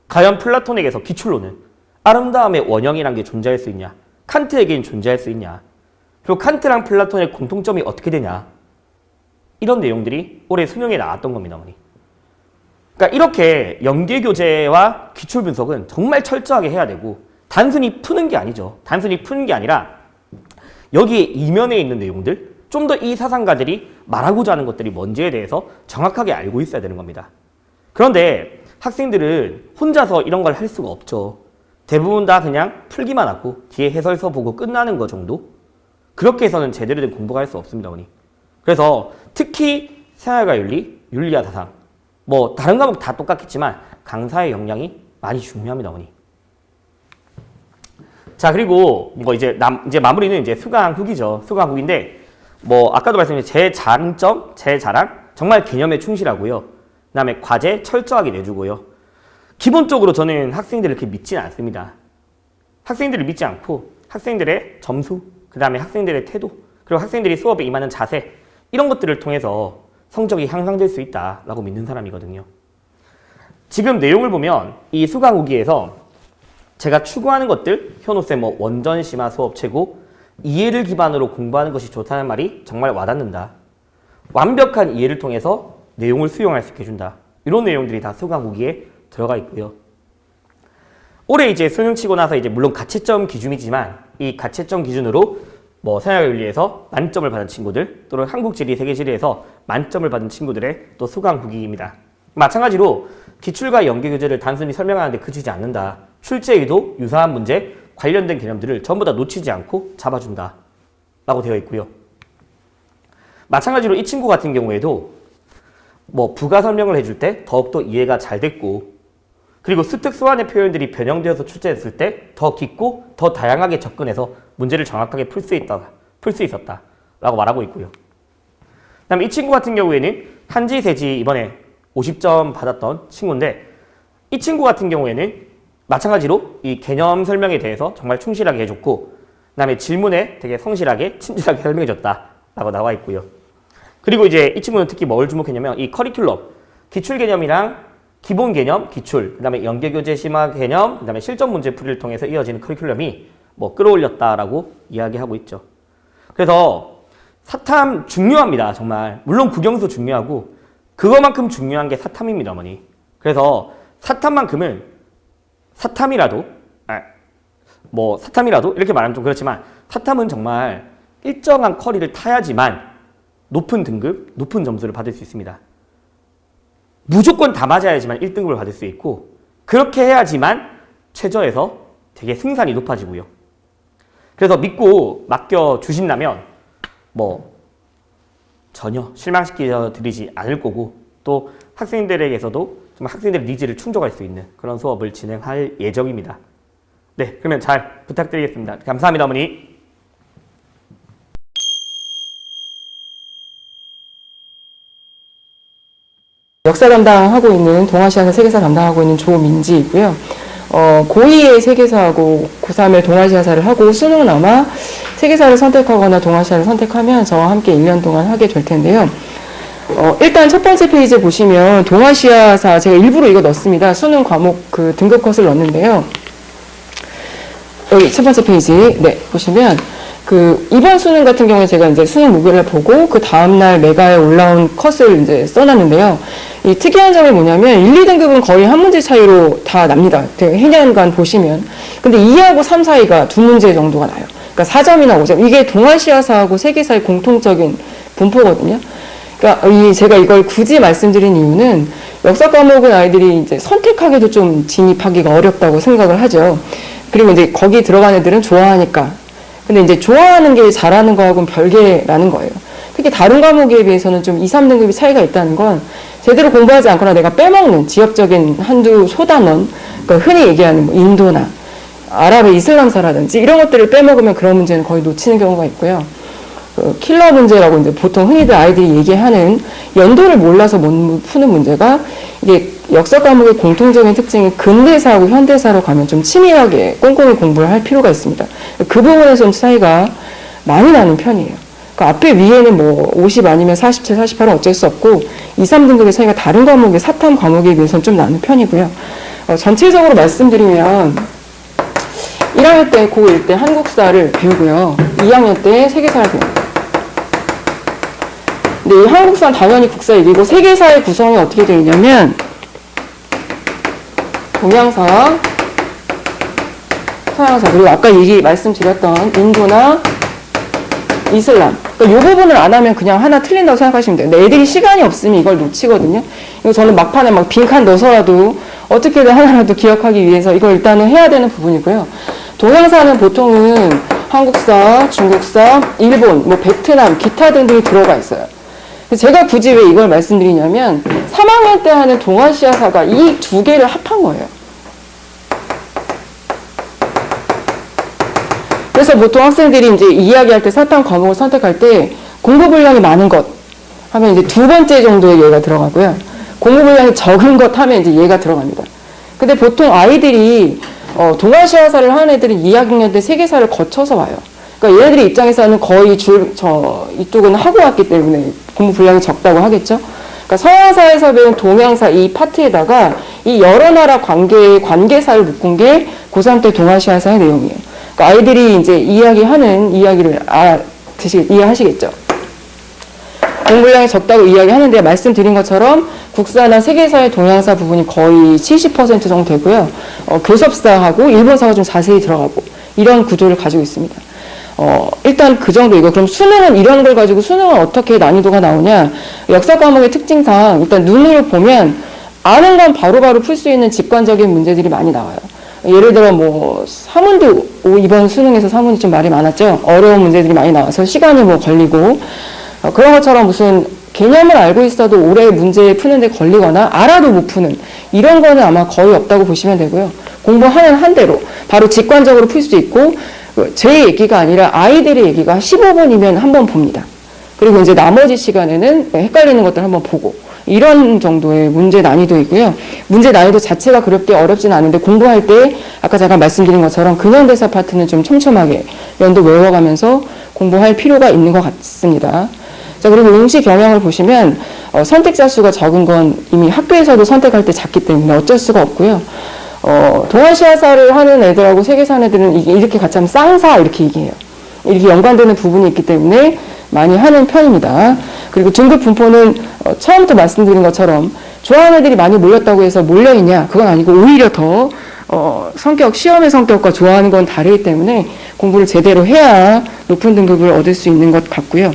과연 플라톤에게서 기출로는 아름다움의 원형이란 게 존재할 수 있냐, 칸트에게는 존재할 수 있냐, 그리고 칸트랑 플라톤의 공통점이 어떻게 되냐, 이런 내용들이 올해 수능에 나왔던 겁니다. 그러니까 이렇게 연계교재와 기출분석은 정말 철저하게 해야 되고, 단순히 푸는 게 아니죠. 단순히 푸는 게 아니라 여기에 이면에 있는 내용들, 좀 더 이 사상가들이 말하고자 하는 것들이 뭔지에 대해서 정확하게 알고 있어야 되는 겁니다. 그런데 학생들은 혼자서 이런 걸 할 수가 없죠. 대부분 다 그냥 풀기만 하고 뒤에 해설서 보고 끝나는 거 정도? 그렇게 해서는 제대로 된 공부가 할 수 없습니다. 그래서 특히 생활과 윤리, 윤리와 사상, 뭐 다른 과목 다 똑같겠지만 강사의 역량이 많이 중요합니다. 자, 그리고 뭐 이제 마무리는 이제 수강 후기죠. 수강 후기인데, 뭐 아까도 말씀드린 제 장점, 제 자랑, 정말 개념에 충실하고요. 그다음에 과제 철저하게 내주고요. 기본적으로 저는 학생들을 그렇게 믿지는 않습니다. 학생들을 믿지 않고 학생들의 점수, 그다음에 학생들의 태도, 그리고 학생들이 수업에 임하는 자세, 이런 것들을 통해서 성적이 향상될 수 있다라고 믿는 사람이거든요. 지금 내용을 보면 이 수강 후기에서 제가 추구하는 것들, 현호쌤 뭐 원전 심화 수업 최고, 이해를 기반으로 공부하는 것이 좋다는 말이 정말 와닿는다. 완벽한 이해를 통해서 내용을 수용할 수 있게 해준다. 이런 내용들이 다 수강 후기에 들어가 있고요. 올해 이제 수능 치고 나서 이제 물론 가채점 기준이지만 이 가채점 기준으로 뭐 생활윤리에서 만점을 받은 친구들, 또는 한국지리, 세계지리에서 만점을 받은 친구들의 또 수강 후기입니다. 마찬가지로 기출과 연계교재를 단순히 설명하는데 그치지 않는다. 출제에도 유사한 문제, 관련된 개념들을 전부 다 놓치지 않고 잡아준다 라고 되어 있고요. 마찬가지로 이 친구 같은 경우에도 뭐 부가 설명을 해줄 때 더욱더 이해가 잘 됐고, 그리고 수특 수완의 표현들이 변형되어서 출제했을 때 더 깊고 더 다양하게 접근해서 문제를 정확하게 풀 수 있었다 라고 말하고 있고요. 그 다음에 이 친구 같은 경우에는 한지, 세지 이번에 50점 받았던 친구인데, 이 친구 같은 경우에는 마찬가지로 이 개념 설명에 대해서 정말 충실하게 해줬고, 그 다음에 질문에 되게 성실하게 친절하게 설명해줬다 라고 나와 있고요. 그리고 이제 이 친구는 특히 뭘 주목했냐면 이 커리큘럼, 기출 개념이랑 기본 개념, 기출, 그 다음에 연계교재 심화 개념, 그 다음에 실전 문제 풀이를 통해서 이어지는 커리큘럼이 뭐 끌어올렸다라고 이야기하고 있죠. 그래서 사탐 중요합니다. 정말. 물론 국영수 중요하고 그거만큼 중요한 게 사탐입니다. 그래서 사탐만큼은 사탐이라도 이렇게 말하면 좀 그렇지만, 사탐은 정말 일정한 커리를 타야지만 높은 등급, 높은 점수를 받을 수 있습니다. 무조건 다 맞아야지만 1등급을 받을 수 있고, 그렇게 해야지만 최저에서 되게 승산이 높아지고요. 그래서 믿고 맡겨주신다면 뭐 전혀 실망시켜 드리지 않을 거고, 또 학생들에게서도 좀 학생들의 니즈를 충족할 수 있는 그런 수업을 진행할 예정입니다. 네, 그러면 잘 부탁드리겠습니다. 감사합니다, 어머니. 역사 담당하고 있는 동아시아사 세계사 담당하고 있는 조민지이고요. 고2의 세계사하고 고3의 동아시아사를 하고 수능은 아마 세계사를 선택하거나 동아시아를 선택하면 저와 함께 1년 동안 하게 될 텐데요. 일단 첫 번째 페이지에 보시면 동아시아사 제가 일부러 이거 넣습니다. 수능 과목 그 등급 컷을 넣었는데요. 여기 첫 번째 페이지 보시면 그 이번 수능 같은 경우에 제가 이제 수능 무게를 보고 그 다음날 메가에 올라온 컷을 이제 써놨는데요. 이 특이한 점이 뭐냐면 1, 2등급은 거의 한 문제 차이로 다 납니다. 해년간 보시면. 근데 2하고 3 사이가 2문제 정도가 나요. 그러니까 4점이나 5점. 이게 동아시아사하고 세계사의 공통적인 분포거든요. 그러니까 제가 이걸 굳이 말씀드린 이유는 역사 과목은 아이들이 이제 선택하기도 좀 진입하기가 어렵다고 생각을 하죠. 그리고 이제 거기 들어간 애들은 좋아하니까 근데 이제 좋아하는 게 잘하는 거하고는 별개라는 거예요. 특히 다른 과목에 비해서는 좀 2, 3등급이 차이가 있다는 건 제대로 공부하지 않거나 내가 빼먹는 지역적인 한두 소단원, 그러니까 흔히 얘기하는 뭐 인도나 아랍의 이슬람사라든지 이런 것들을 빼먹으면 그런 문제는 거의 놓치는 경우가 있고요. 그 킬러 문제라고 이제 보통 흔히들 아이들이 얘기하는 연도를 몰라서 못 푸는 문제가 이게 역사 과목의 공통적인 특징이 근대사하고 현대사로 가면 좀 치밀하게 꼼꼼히 공부를 할 필요가 있습니다. 그 부분에서 좀 차이가 많이 나는 편이에요. 그 앞에 위에는 뭐 50 아니면 47, 48은 어쩔 수 없고 2, 3등급의 차이가 다른 과목의 사탐 과목에 비해서는 좀 나는 편이고요. 전체적으로 말씀드리면 1학년 때 고1 때 한국사를 배우고요. 2학년 때 세계사를 배웁니다. 근데 이 한국사는 당연히 국사 얘기고 세계사의 구성이 어떻게 되어 있냐면 동양사, 서양사, 그리고 아까 말씀드렸던 인도나 이슬람. 그러니까 이 부분을 안 하면 그냥 하나 틀린다고 생각하시면 돼요. 근데 애들이 시간이 없으면 이걸 놓치거든요. 이거 저는 막판에 막 빈칸 넣어서라도 어떻게든 하나라도 기억하기 위해서 이걸 일단은 해야 되는 부분이고요. 동양사는 보통은 한국사, 중국사, 일본, 뭐 베트남, 기타 등등이 들어가 있어요. 제가 굳이 왜 이걸 말씀드리냐면 3학년 때 하는 동아시아사가 이 두 개를 합한 거예요. 그래서 보통 학생들이 이제 이야기할 때 사탐 과목을 선택할 때 공부 분량이 많은 것 하면 이제 두 번째 정도의 얘가 들어가고요. 공부 분량이 적은 것 하면 이제 얘가 들어갑니다. 근데 보통 아이들이 동아시아사를 하는 애들은 2학년 때 세계사를 거쳐서 와요. 그러니까 얘네들의 입장에서는 거의 이쪽은 하고 왔기 때문에 공부 분량이 적다고 하겠죠. 그러니까 서양사에서 배운 동양사 이 파트에다가 이 여러 나라 관계사를 묶은 게 고3 때 동아시아사의 내용이에요. 그러니까 아이들이 이제 이야기를 이해하시겠죠. 공부량이 적다고 이야기하는데 말씀드린 것처럼 국사나 세계사의 동양사 부분이 거의 70% 정도 되고요. 교섭사하고 일본사가 좀 자세히 들어가고 이런 구조를 가지고 있습니다. 일단 그 정도이고, 그럼 수능은 이런 걸 가지고 수능은 어떻게 난이도가 나오냐? 역사 과목의 특징상 일단 눈으로 보면 아는 건 바로바로 풀 수 있는 직관적인 문제들이 많이 나와요. 예를 들어 뭐 사문도 이번 수능에서 사문이 좀 말이 많았죠. 어려운 문제들이 많이 나와서 시간이 뭐 걸리고 그런 것처럼 무슨 개념을 알고 있어도 오래 문제 푸는데 걸리거나 알아도 못 푸는 이런 거는 아마 거의 없다고 보시면 되고요. 공부하는 한 대로 바로 직관적으로 풀 수 있고, 제 얘기가 아니라 아이들의 얘기가 15분이면 한번 봅니다. 그리고 이제 나머지 시간에는 헷갈리는 것들 한번 보고 이런 정도의 문제 난이도이고요. 문제 난이도 자체가 그렇게 어렵지는 않은데 공부할 때 아까 잠깐 말씀드린 것처럼 근현대사 파트는 좀 촘촘하게 연도 외워가면서 공부할 필요가 있는 것 같습니다. 자, 그리고 응시 경향을 보시면 선택자 수가 적은 건 이미 학교에서도 선택할 때 작기 때문에 어쩔 수가 없고요. 동아시아사를 하는 애들하고 세계사 하는 애들은 이렇게 같이 하면 쌍사 이렇게 얘기해요. 이렇게 연관되는 부분이 있기 때문에 많이 하는 편입니다. 그리고 등급 분포는 처음부터 말씀드린 것처럼 좋아하는 애들이 많이 몰렸다고 해서 몰려있냐? 그건 아니고 오히려 더 시험의 성격과 좋아하는 건 다르기 때문에 공부를 제대로 해야 높은 등급을 얻을 수 있는 것 같고요.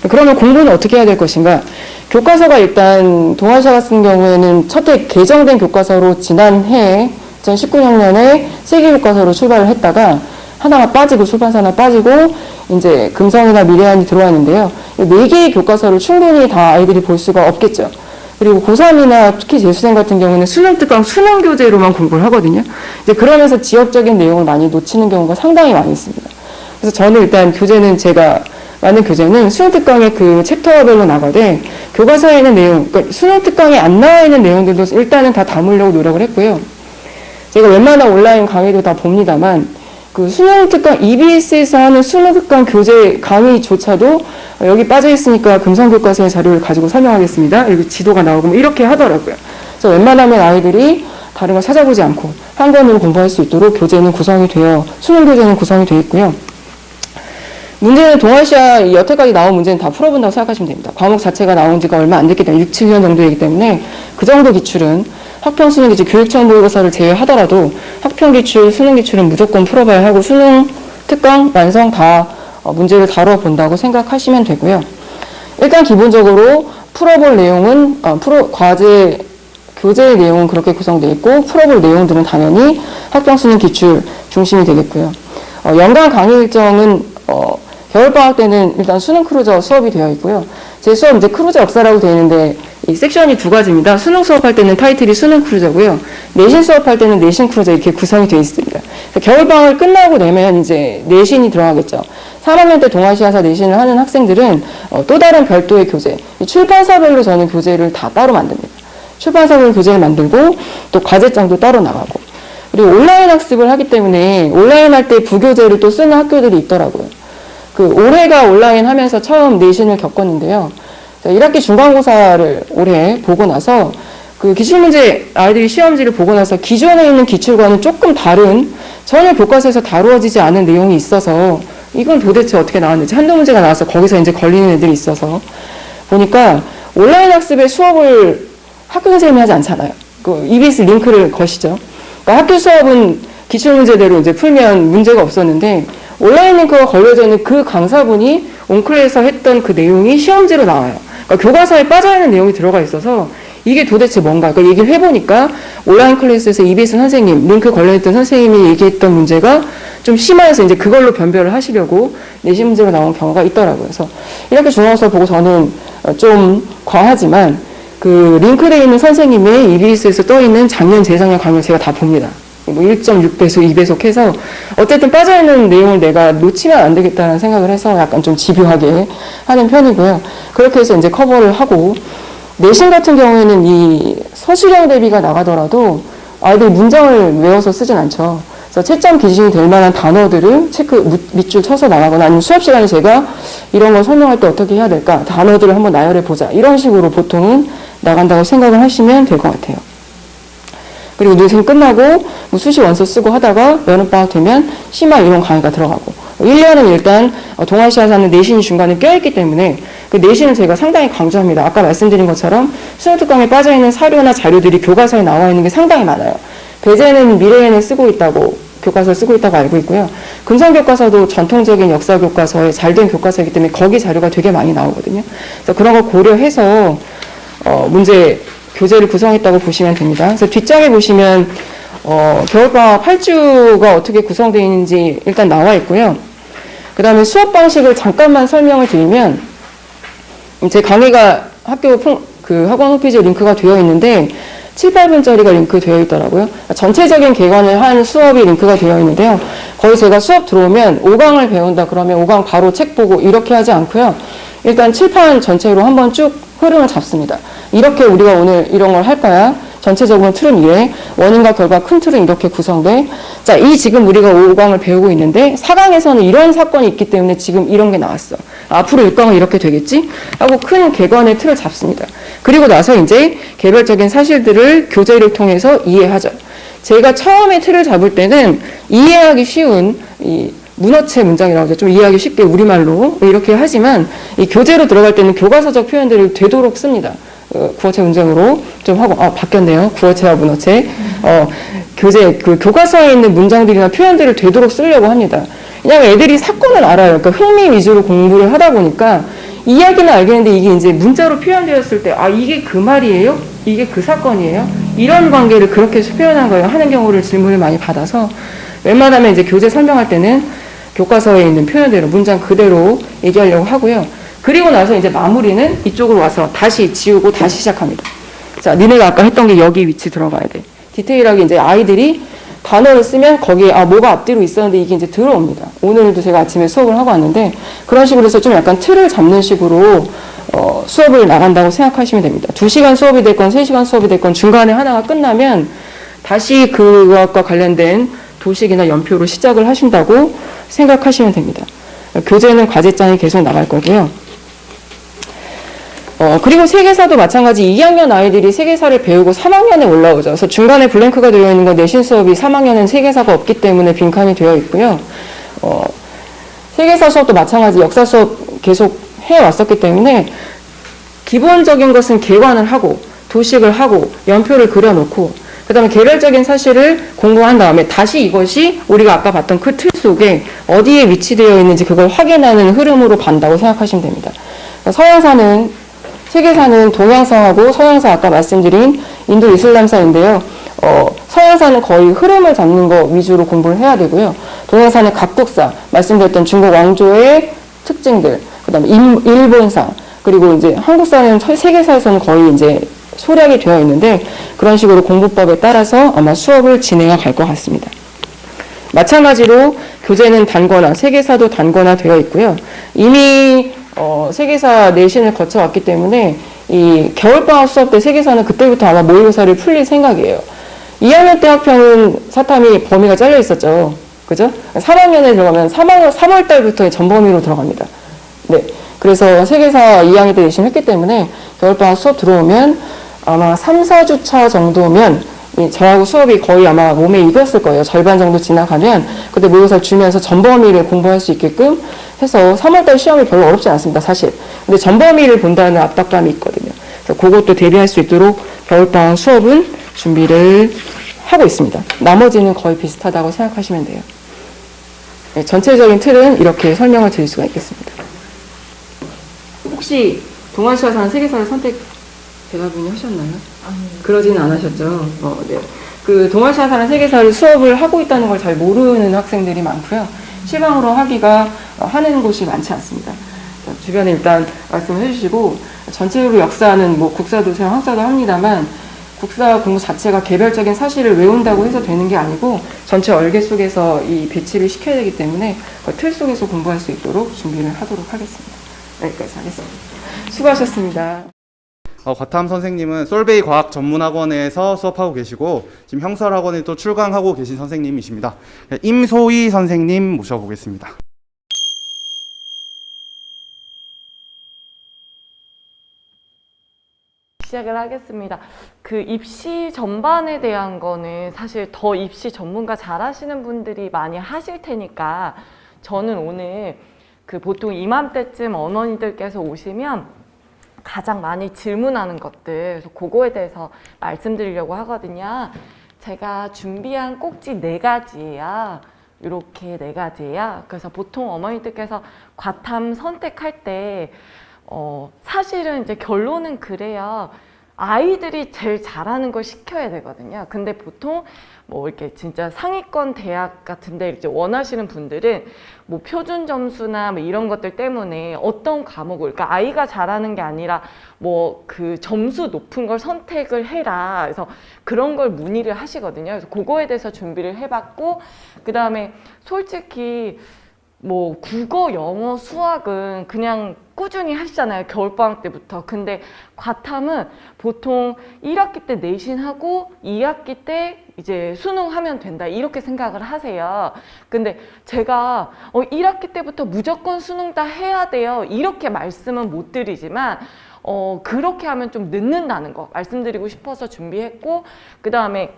그러면 공부는 어떻게 해야 될 것인가? 교과서가 일단 동아시아 같은 경우에는 첫해 개정된 교과서로 지난해 2019년에 세계교과서로 출발을 했다가 하나가 빠지고 출판사 하나 빠지고 이제 금성이나 미래한이 들어왔는데요. 4개의 교과서를 충분히 다 아이들이 볼 수가 없겠죠. 그리고 고3이나 특히 재수생 같은 경우는 수능 특강 수능 교재로만 공부를 하거든요. 이제 그러면서 지역적인 내용을 많이 놓치는 경우가 상당히 많이 있습니다. 그래서 저는 일단 제가 만든 교재는 수능 특강의 그 챕터별로 나가되 교과서에 있는 내용, 그러니까 수능 특강에 안 나와 있는 내용들도 일단은 다 담으려고 노력을 했고요. 제가 웬만한 온라인 강의도 다 봅니다만 그 수능 특강 EBS에서 하는 수능 특강 교재 강의조차도 여기 빠져 있으니까 금성교과서의 자료를 가지고 설명하겠습니다. 여기 지도가 나오고 뭐 이렇게 하더라고요. 그래서 웬만하면 아이들이 다른 걸 찾아보지 않고 한 권으로 공부할 수 있도록 수능 교재는 구성이 되어 있고요. 문제는 동아시아 여태까지 나온 문제는 다 풀어본다고 생각하시면 됩니다. 과목 자체가 나온 지가 얼마 안 됐기 때문에 6, 7년 정도이기 때문에 그 정도 기출은 학평 수능 기출 교육청 모의고사를 제외하더라도 학평 기출, 수능 기출은 무조건 풀어봐야 하고 수능, 특강, 완성 다 문제를 다뤄본다고 생각하시면 되고요. 일단 기본적으로 풀어볼 내용은 교재의 내용은 그렇게 구성되어 있고 풀어볼 내용들은 당연히 학평 수능 기출 중심이 되겠고요. 연간 강의 일정은 겨울방학 때는 일단 수능 크루저 수업이 되어 있고요. 제 수업 이제 크루저 역사라고 되어 있는데 이 섹션이 두 가지입니다. 수능 수업할 때는 타이틀이 수능 크루저고요. 내신 수업할 때는 내신 크루저 이렇게 구성이 되어 있습니다. 겨울방학을 끝나고 나면 이제 내신이 들어가겠죠. 3학년 때 동아시아사 내신을 하는 학생들은 또 다른 별도의 교재, 출판사별로 저는 교재를 다 따로 만듭니다. 출판사별로 교재를 만들고 또 과제장도 따로 나가고, 그리고 온라인 학습을 하기 때문에 온라인 할 때 부교재를 또 쓰는 학교들이 있더라고요. 올해가 온라인 하면서 처음 내신을 겪었는데요. 1학기 중간고사를 올해 보고 나서 기출문제 아이들이 시험지를 보고 나서 기존에 있는 기출과는 조금 다른, 전혀 교과서에서 다루어지지 않은 내용이 있어서 이건 도대체 어떻게 나왔는지, 한두 문제가 나와서 거기서 이제 걸리는 애들이 있어서 보니까 온라인 학습의 수업을 학교 선생님이 하지 않잖아요. EBS 링크를 거시죠. 그러니까 학교 수업은 기출문제대로 이제 풀면 문제가 없었는데, 온라인 링크가 걸려져 있는 그 강사분이 온클에서 했던 그 내용이 시험지로 나와요. 그러니까 교과서에 빠져있는 내용이 들어가 있어서 이게 도대체 뭔가, 그러니까 얘기를 해보니까 온라인 클래스에서 EBS 선생님, 링크 걸려있던 선생님이 얘기했던 문제가 좀 심해서 이제 그걸로 변별을 하시려고 내신 문제가 나온 경우가 있더라고요. 그래서 이렇게 중앙서 보고 저는 좀 과하지만 링크되어 있는 선생님의 EBS에서 떠있는 작년, 재작년 강의를 제가 다 봅니다. 1.6배속, 2배속 해서 어쨌든 빠져있는 내용을 내가 놓치면 안 되겠다는 생각을 해서 약간 좀 집요하게 하는 편이고요. 그렇게 해서 이제 커버를 하고, 내신 같은 경우에는 이 서술형 대비가 나가더라도 아이들이 문장을 외워서 쓰진 않죠. 그래서 채점 기준이 될 만한 단어들을 체크 밑줄 쳐서 나가거나, 아니면 수업 시간에 제가 이런 걸 설명할 때 어떻게 해야 될까, 단어들을 한번 나열해 보자, 이런 식으로 보통은 나간다고 생각을 하시면 될 것 같아요. 그리고 내신 끝나고 수시 원서 쓰고 하다가 여름방학 되면 심화 이론 강의가 들어가고, 1년은 일단 동아시아사는 내신이 중간에 껴있기 때문에 그 내신을 제가 상당히 강조합니다. 아까 말씀드린 것처럼 수능특강에 빠져있는 사료나 자료들이 교과서에 나와 있는 게 상당히 많아요. 배제는 미래에는 쓰고 있다고, 교과서를 쓰고 있다고 알고 있고요. 금성교과서도 전통적인 역사 교과서에 잘된 교과서이기 때문에 거기 자료가 되게 많이 나오거든요. 그래서 그런 걸 고려해서 문제 교재를 구성했다고 보시면 됩니다. 그래서 뒷장에 보시면 겨울방학 8주가 어떻게 구성되어 있는지 일단 나와 있고요. 그 다음에 수업 방식을 잠깐만 설명을 드리면, 제 강의가 학원 홈페이지에 링크가 되어 있는데 7, 8분짜리가 링크 되어 있더라고요. 전체적인 개관을 한 수업이 링크가 되어 있는데요. 거의 제가 수업 들어오면 5강을 배운다 그러면 5강 바로 책 보고 이렇게 하지 않고요. 일단 칠판 전체로 한번 쭉 흐름을 잡습니다. 이렇게 우리가 오늘 이런 걸 할 거야. 전체적으로 틀은 이래. 원인과 결과 큰 틀은 이렇게 구성돼. 자, 지금 우리가 5강을 배우고 있는데 4강에서는 이런 사건이 있기 때문에 지금 이런 게 나왔어. 앞으로 6강은 이렇게 되겠지? 하고 큰 개관의 틀을 잡습니다. 그리고 나서 이제 개별적인 사실들을 교재를 통해서 이해하죠. 제가 처음에 틀을 잡을 때는 이해하기 쉬운 이 문어체 문장이라고 하죠. 좀 이해하기 쉽게 우리말로 이렇게 하지만 이 교재로 들어갈 때는 교과서적 표현들을 되도록 씁니다. 구어체 문장으로 좀 하고, 바뀌었네요. 구어체와 문어체. 교과서에 있는 문장들이나 표현들을 되도록 쓰려고 합니다. 왜냐하면 애들이 사건을 알아요. 그러니까 흥미 위주로 공부를 하다 보니까 이야기는 알겠는데 이게 이제 문자로 표현되었을 때, 이게 그 말이에요? 이게 그 사건이에요? 이런 관계를 그렇게 표현한 거예요. 하는 경우를 질문을 많이 받아서 웬만하면 이제 교재 설명할 때는 교과서에 있는 표현대로 문장 그대로 얘기하려고 하고요. 그리고 나서 이제 마무리는 이쪽으로 와서 다시 지우고 다시 시작합니다. 자, 니네가 아까 했던 게 여기 위치 들어가야 돼. 디테일하게 이제 아이들이 단어를 쓰면 거기에 뭐가 앞뒤로 있었는데 이게 이제 들어옵니다. 오늘도 제가 아침에 수업을 하고 왔는데 그런 식으로 해서 좀 약간 틀을 잡는 식으로 수업을 나간다고 생각하시면 됩니다. 2시간 수업이 됐건 3시간 수업이 됐건 중간에 하나가 끝나면 다시 그것과 관련된 도식이나 연표로 시작을 하신다고 생각하시면 됩니다. 교재는 과제장이 계속 나갈 거고요. 그리고 세계사도 마찬가지 2학년 아이들이 세계사를 배우고 3학년에 올라오죠. 그래서 중간에 블랭크가 되어 있는 건 내신 수업이 3학년은 세계사가 없기 때문에 빈칸이 되어 있고요. 세계사 수업도 마찬가지 역사 수업 계속 해왔었기 때문에 기본적인 것은 개관을 하고 도식을 하고 연표를 그려놓고 그 다음에 개별적인 사실을 공부한 다음에 다시 이것이 우리가 아까 봤던 그 틀 속에 어디에 위치되어 있는지 그걸 확인하는 흐름으로 간다고 생각하시면 됩니다. 서양사는 세계사는 동양사하고 서양사 아까 말씀드린 인도 이슬람사인데요. 서양사는 거의 흐름을 잡는 거 위주로 공부를 해야 되고요. 동영상의 각국사, 말씀드렸던 중국 왕조의 특징들, 그다음에 일본사, 그리고 이제 한국사는 세계사에서는 거의 이제 소략이 되어 있는데 그런 식으로 공부법에 따라서 아마 수업을 진행해 갈 것 같습니다. 마찬가지로 교재는 단거나 세계사도 단거나 되어 있고요. 이미 세계사 내신을 거쳐왔기 때문에 이 겨울방학 수업 때 세계사는 그때부터 아마 모의고사를 풀릴 생각이에요. 2학년 때 학평은 사탐이 범위가 잘려 있었죠. 그죠? 3학년에 들어가면 3월 달부터 전범위로 들어갑니다. 네. 그래서 세계사 2학년 때 내신 했기 때문에 겨울방학 수업 들어오면 아마 3, 4주차 정도면 저하고 수업이 거의 아마 몸에 익었을 거예요. 절반 정도 지나가면 그때 모의고사를 주면서 전범위를 공부할 수 있게끔 해서 3월달 시험이 별로 어렵지 않습니다. 사실. 근데 전범위를 본다는 압박감이 있거든요. 그래서 그것도 대비할 수 있도록 겨울방학 수업은 준비를 하고 있습니다. 나머지는 거의 비슷하다고 생각하시면 돼요. 네, 전체적인 틀은 이렇게 설명을 드릴 수가 있겠습니다. 혹시 동아시아 사는 세계사를 선택 대답은 하셨나요? 그러지는 않으셨죠. 네. 그 동아시아 사는 세계사를 수업을 하고 있다는 걸 잘 모르는 학생들이 많고요. 실방으로 하는 곳이 많지 않습니다. 주변에 일단 말씀을 해주시고 전체적으로 역사는 뭐 국사도 제가 학사도 합니다만 국사 공부 자체가 개별적인 사실을 외운다고 해서 되는 게 아니고 전체 얼개 속에서 이 배치를 시켜야 되기 때문에 그 틀 속에서 공부할 수 있도록 준비를 하도록 하겠습니다. 여기까지 하겠습니다. 수고하셨습니다. 과탐 선생님은 솔베이 과학전문학원에서 수업하고 계시고 지금 형설학원에 또 출강하고 계신 선생님이십니다. 임소희 선생님 모셔보겠습니다. 시작을 하겠습니다. 그 입시 전반에 대한 거는 사실 더 입시 전문가 잘 하시는 분들이 많이 하실 테니까 저는 오늘 그 보통 이맘때쯤 어머니들께서 오시면 가장 많이 질문하는 것들, 그래서 그거에 대해서 말씀드리려고 하거든요. 제가 준비한 꼭지 4가지예요. 이렇게 4가지예요. 그래서 보통 어머니들께서 과탐 선택할 때 사실은 이제 결론은 그래요. 아이들이 제일 잘하는 걸 시켜야 되거든요. 근데 보통 뭐 이렇게 진짜 상위권 대학 같은데 이제 원하시는 분들은 뭐 표준 점수나 뭐 이런 것들 때문에 어떤 과목을, 그러니까 아이가 잘하는 게 아니라 뭐 그 점수 높은 걸 선택을 해라. 그래서 그런 걸 문의를 하시거든요. 그래서 그거에 대해서 준비를 해봤고, 그 다음에 솔직히 뭐 국어, 영어, 수학은 그냥 꾸준히 하시잖아요. 겨울방학 때부터. 근데 과탐은 보통 1학기 때 내신하고 2학기 때 이제 수능하면 된다 이렇게 생각을 하세요. 근데 제가 1학기 때부터 무조건 수능 다 해야 돼요 이렇게 말씀은 못 드리지만 그렇게 하면 좀 늦는다는 거 말씀드리고 싶어서 준비했고, 그 다음에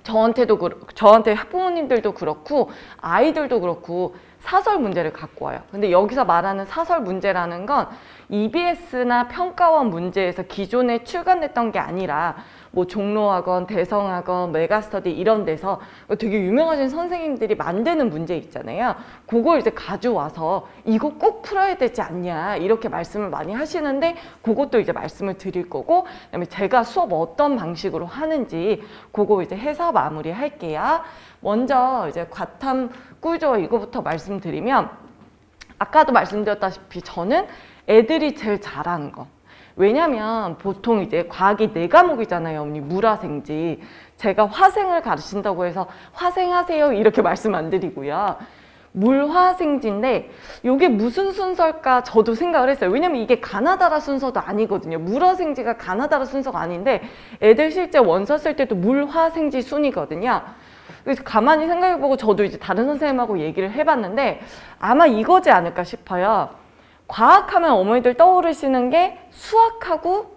저한테 학부모님들도 그렇고 아이들도 그렇고 사설 문제를 갖고 와요. 근데 여기서 말하는 사설 문제라는 건 EBS나 평가원 문제에서 기존에 출간됐던 게 아니라 뭐 종로학원, 대성학원, 메가스터디 이런 데서 되게 유명하신 선생님들이 만드는 문제 있잖아요. 그걸 이제 가져와서 이거 꼭 풀어야 되지 않냐 이렇게 말씀을 많이 하시는데 그것도 이제 말씀을 드릴 거고, 그다음에 제가 수업 어떤 방식으로 하는지 그거 이제 해서 마무리 할게요. 먼저 이제 과탐 꿀조 이거부터 말씀드리면, 아까도 말씀드렸다시피 저는 애들이 제일 잘하는 거. 왜냐면 보통 이제 과학이 4과목이잖아요. 어머니 물화생지. 제가 화생을 가르친다고 해서 화생하세요 이렇게 말씀 안 드리고요. 물화생지인데 이게 무슨 순서일까 저도 생각을 했어요. 왜냐면 이게 가나다라 순서도 아니거든요. 물화생지가 가나다라 순서가 아닌데 애들 실제 원서 쓸 때도 물화생지 순이거든요. 그래서 가만히 생각해보고 저도 이제 다른 선생님하고 얘기를 해봤는데 아마 이거지 않을까 싶어요. 과학하면 어머니들 떠오르시는 게 수학하고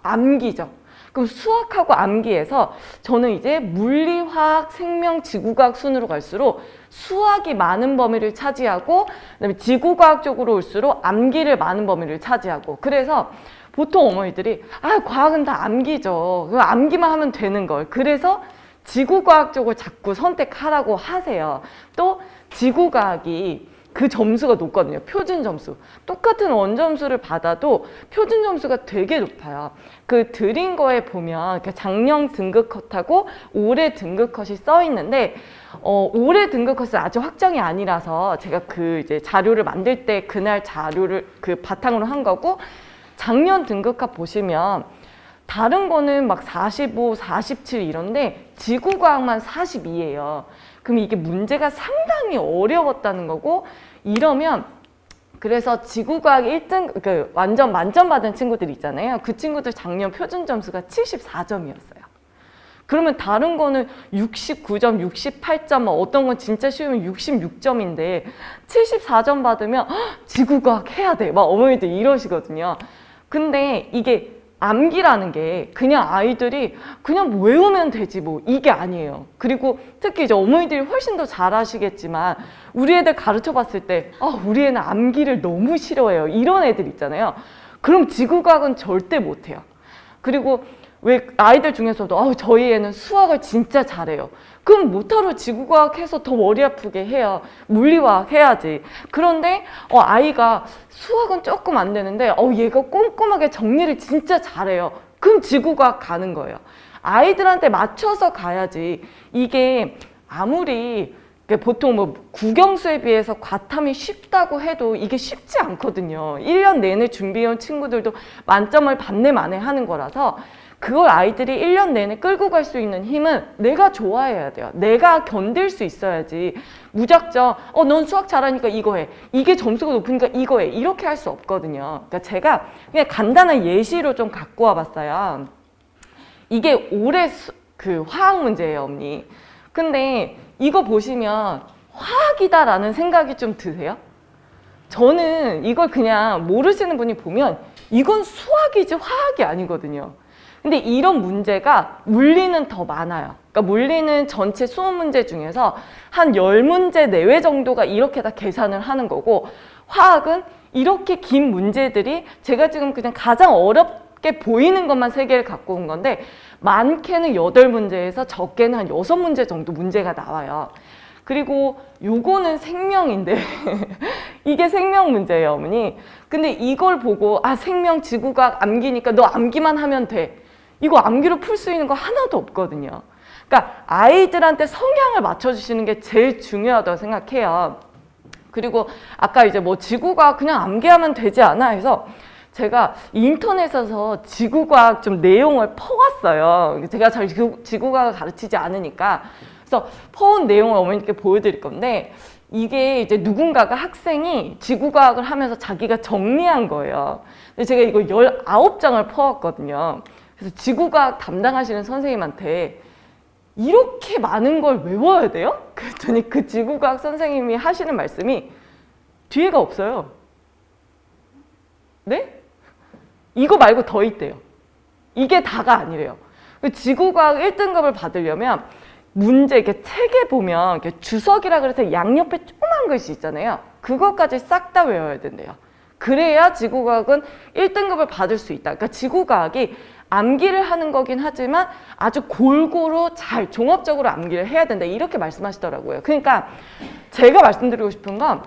암기죠. 그럼 수학하고 암기에서 저는 이제 물리, 화학, 생명, 지구과학 순으로 갈수록 수학이 많은 범위를 차지하고, 그다음에 지구과학 쪽으로 올수록 암기를 많은 범위를 차지하고, 그래서 보통 어머니들이 과학은 다 암기죠. 그럼 암기만 하면 되는 걸. 그래서 지구과학 쪽을 자꾸 선택하라고 하세요. 또 지구과학이 그 점수가 높거든요. 표준 점수. 똑같은 원점수를 받아도 표준 점수가 되게 높아요. 그 드린 거에 보면 작년 등급 컷하고 올해 등급 컷이 써 있는데 올해 등급 컷은 아직 확정이 아니라서 제가 그 이제 자료를 만들 때 그날 자료를 그 바탕으로 한 거고, 작년 등급 컷 보시면 다른 거는 막 45, 47 이런데 지구과학만 42예요. 그럼 이게 문제가 상당히 어려웠다는 거고, 이러면 그래서 지구과학 1등 그 완전 만점 받은 친구들 있잖아요. 그 친구들 작년 표준 점수가 74점이었어요. 그러면 다른 거는 69점, 68점, 어떤 건 진짜 쉬우면 66점인데 74점 받으면 지구과학 해야 돼. 막 어머니들 이러시거든요. 근데 이게 암기라는 게 그냥 아이들이 그냥 외우면 되지 뭐 이게 아니에요. 그리고 특히 이제 어머니들이 훨씬 더 잘 아시겠지만 우리 애들 가르쳐 봤을 때 우리 애는 암기를 너무 싫어해요. 이런 애들 있잖아요. 그럼 지구과학은 절대 못해요. 그리고 왜 아이들 중에서도 저희 애는 수학을 진짜 잘해요. 그럼 못하러 지구과학 해서 더 머리 아프게 해요. 물리화학 해야지. 그런데 아이가 수학은 조금 안 되는데 얘가 꼼꼼하게 정리를 진짜 잘해요. 그럼 지구과학 가는 거예요. 아이들한테 맞춰서 가야지. 이게 아무리 보통 뭐 국영수에 비해서 과탐이 쉽다고 해도 이게 쉽지 않거든요. 1년 내내 준비해온 친구들도 만점을 받네 마네 하는 거라서 그걸 아이들이 1년 내내 끌고 갈 수 있는 힘은 내가 좋아해야 돼요. 내가 견딜 수 있어야지 무작정 넌 수학 잘하니까 이거 해. 이게 점수가 높으니까 이거 해. 이렇게 할 수 없거든요. 그러니까 제가 그냥 간단한 예시로 좀 갖고 와봤어요. 이게 올해 그 화학 문제예요, 언니. 근데 이거 보시면 화학이다라는 생각이 좀 드세요? 저는 이걸 그냥 모르시는 분이 보면 이건 수학이지 화학이 아니거든요. 근데 이런 문제가 물리는 더 많아요. 그러니까 물리는 전체 수업 문제 중에서 한 10문제 내외 정도가 이렇게 다 계산을 하는 거고, 화학은 이렇게 긴 문제들이 제가 지금 그냥 가장 어렵게 보이는 것만 3개를 갖고 온 건데 많게는 8문제에서 적게는 한 6문제 정도 문제가 나와요. 그리고 요거는 생명인데 이게 생명 문제예요, 어머니. 근데 이걸 보고 생명 지구과학 암기니까 너 암기만 하면 돼. 이거 암기로 풀 수 있는 거 하나도 없거든요. 그러니까 아이들한테 성향을 맞춰주시는 게 제일 중요하다고 생각해요. 그리고 아까 이제 뭐 지구과학 그냥 암기하면 되지 않아 해서 제가 인터넷에서 지구과학 좀 내용을 퍼왔어요. 제가 잘 지구과학을 가르치지 않으니까. 그래서 퍼온 내용을 어머니께 보여드릴 건데, 이게 이제 누군가가 학생이 지구과학을 하면서 자기가 정리한 거예요. 근데 제가 이거 19장을 퍼왔거든요. 그래서 지구과학 담당하시는 선생님한테 이렇게 많은 걸 외워야 돼요? 그랬더니 그 지구과학 선생님이 하시는 말씀이 뒤에가 없어요. 네? 이거 말고 더 있대요. 이게 다가 아니래요. 지구과학 1등급을 받으려면 문제 이렇게 책에 보면 이렇게 주석이라 그래서 양옆에 조그만 글씨 있잖아요. 그것까지 싹 다 외워야 된대요. 그래야 지구과학은 1등급을 받을 수 있다. 그러니까 지구과학이 암기를 하는 거긴 하지만 아주 골고루 잘 종합적으로 암기를 해야 된다. 이렇게 말씀하시더라고요. 그러니까 제가 말씀드리고 싶은 건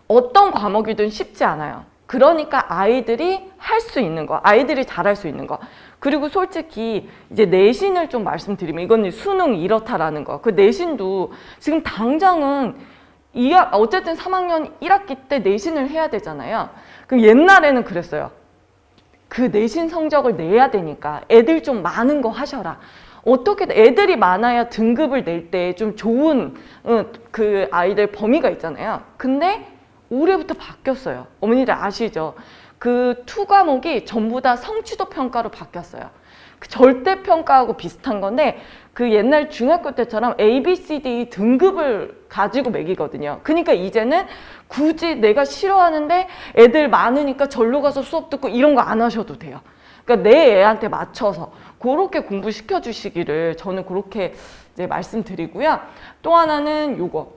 어떤 과목이든 쉽지 않아요. 그러니까 아이들이 할 수 있는 거, 아이들이 잘할 수 있는 거. 그리고 솔직히 이제 내신을 좀 말씀드리면 이건 수능 이렇다라는 거. 그 내신도 지금 당장은 어쨌든 3학년 1학기 때 내신을 해야 되잖아요. 그럼 옛날에는 그랬어요. 그 내신 성적을 내야 되니까 애들 좀 많은 거 하셔라. 어떻게 애들이 많아야 등급을 낼 때 좀 좋은 그 아이들 범위가 있잖아요. 근데 올해부터 바뀌었어요. 어머니들 아시죠? 그 2과목이 전부 다 성취도 평가로 바뀌었어요. 그 절대 평가하고 비슷한 건데 그 옛날 중학교 때처럼 A, B, C, D 등급을 가지고 매기거든요. 그러니까 이제는 굳이 내가 싫어하는데 애들 많으니까 절로 가서 수업 듣고 이런 거 안 하셔도 돼요. 그러니까 내 애한테 맞춰서 그렇게 공부시켜 주시기를 저는 그렇게 이제 말씀드리고요. 또 하나는 요거.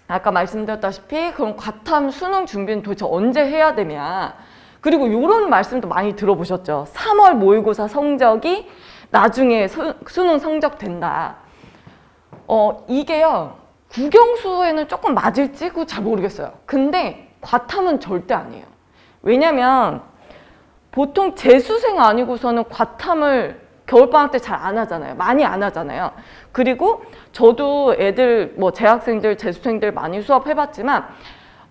아까 말씀드렸다시피 그럼 과탐 수능 준비는 도대체 언제 해야 되냐. 그리고 이런 말씀도 많이 들어보셨죠. 3월 모의고사 성적이 나중에 수능 성적 된다. 이게요. 국영수에는 조금 맞을지 그거 잘 모르겠어요. 근데 과탐은 절대 아니에요. 왜냐면 보통 재수생 아니고서는 과탐을 겨울방학 때 잘 안 하잖아요. 많이 안 하잖아요. 그리고 저도 애들 뭐 재학생들, 재수생들 많이 수업해봤지만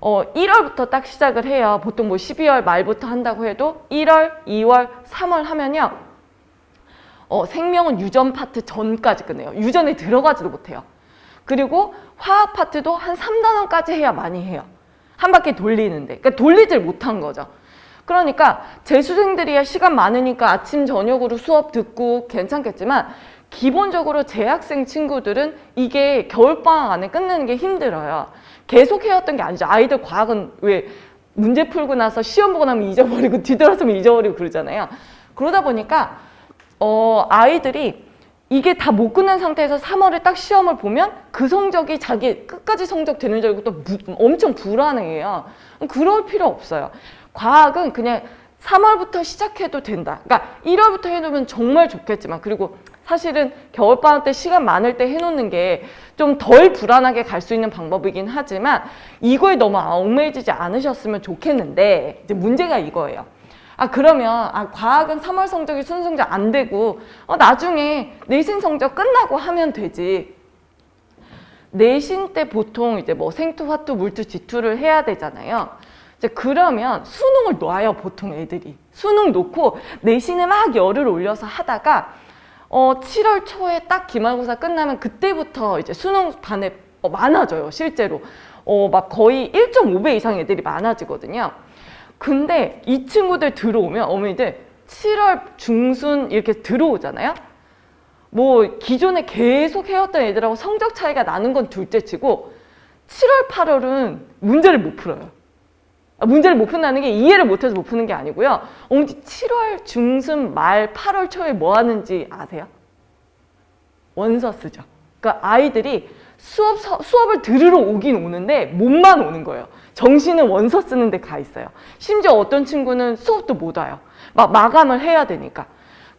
1월부터 딱 시작을 해요. 보통 뭐 12월 말부터 한다고 해도 1월, 2월, 3월 하면요. 생명은 유전 파트 전까지 끝내요. 유전에 들어가지도 못해요. 그리고 화학 파트도 한 3단원까지 해야 많이 해요. 한 바퀴 돌리는데. 그러니까 돌리질 못한 거죠. 그러니까 재수생들이야 시간 많으니까 아침 저녁으로 수업 듣고 괜찮겠지만 기본적으로 재학생 친구들은 이게 겨울방학 안에 끝내는 게 힘들어요. 계속 해왔던 게 아니죠. 아이들 과학은 왜 문제 풀고 나서 시험 보고 나면 잊어버리고 뒤돌아서면 잊어버리고 그러잖아요. 그러다 보니까 아이들이 이게 다 못 끝낸 상태에서 3월에 딱 시험을 보면 그 성적이 자기 끝까지 성적 되는 줄 알고 또 엄청 불안해해요. 그럴 필요 없어요. 과학은 그냥 3월부터 시작해도 된다. 그러니까 1월부터 해놓으면 정말 좋겠지만 그리고 사실은 겨울방학 때 시간 많을 때 해놓는 게 좀 덜 불안하게 갈 수 있는 방법이긴 하지만 이거에 너무 얽매이지 않으셨으면 좋겠는데 이제 문제가 이거예요. 그러면 과학은 3월 성적이 순수 성적 안 되고 나중에 내신 성적 끝나고 하면 되지. 내신 때 보통 이제 뭐 생투, 화투, 물투, 지투를 해야 되잖아요. 이제 그러면 수능을 놔요, 보통 애들이. 수능 놓고 내신에 막 열을 올려서 하다가 7월 초에 딱 기말고사 끝나면 그때부터 이제 수능 반에 많아져요, 실제로. 막 거의 1.5배 이상 애들이 많아지거든요. 근데 이 친구들 들어오면 어머니들 7월 중순 이렇게 들어오잖아요. 뭐 기존에 계속 해왔던 애들하고 성적 차이가 나는 건 둘째치고 7월, 8월은 문제를 못 풀어요. 문제를 못 푼다는 게 이해를 못해서 못 푸는 게 아니고요. 어머니 7월 중순 말 8월 초에 뭐 하는지 아세요? 원서 쓰죠. 그러니까 아이들이 수업을 들으러 오긴 오는데 몸만 오는 거예요. 정신은 원서 쓰는 데 가 있어요. 심지어 어떤 친구는 수업도 못 와요. 막 마감을 해야 되니까.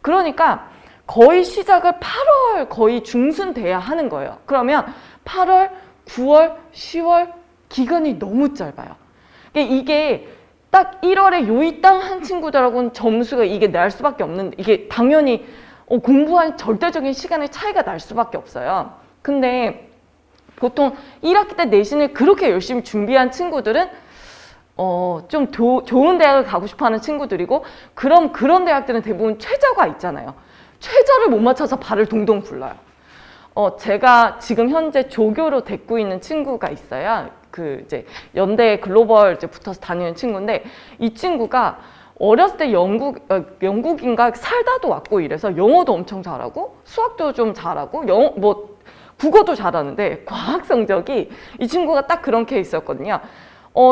그러니까 거의 시작을 8월 거의 중순 돼야 하는 거예요. 그러면 8월, 9월, 10월 기간이 너무 짧아요. 이게 딱 1월에 요이땅 한 친구들하고는 점수가 이게 날 수밖에 없는데 이게 당연히 공부한 절대적인 시간의 차이가 날 수밖에 없어요. 근데 보통 1학기 때 내신을 그렇게 열심히 준비한 친구들은 좀 좋은 대학을 가고 싶어하는 친구들이고 그럼 그런 대학들은 대부분 최저가 있잖아요. 최저를 못 맞춰서 발을 동동 굴러요. 제가 지금 현재 조교로 데리고 있는 친구가 있어요. 이제 연대 글로벌 이제 붙어서 다니는 친구인데 이 친구가 어렸을 때 영국인가 살다도 왔고 이래서 영어도 엄청 잘하고 수학도 좀 잘하고 국어도 잘하는데 과학 성적이 이 친구가 딱 그런 케이스였거든요.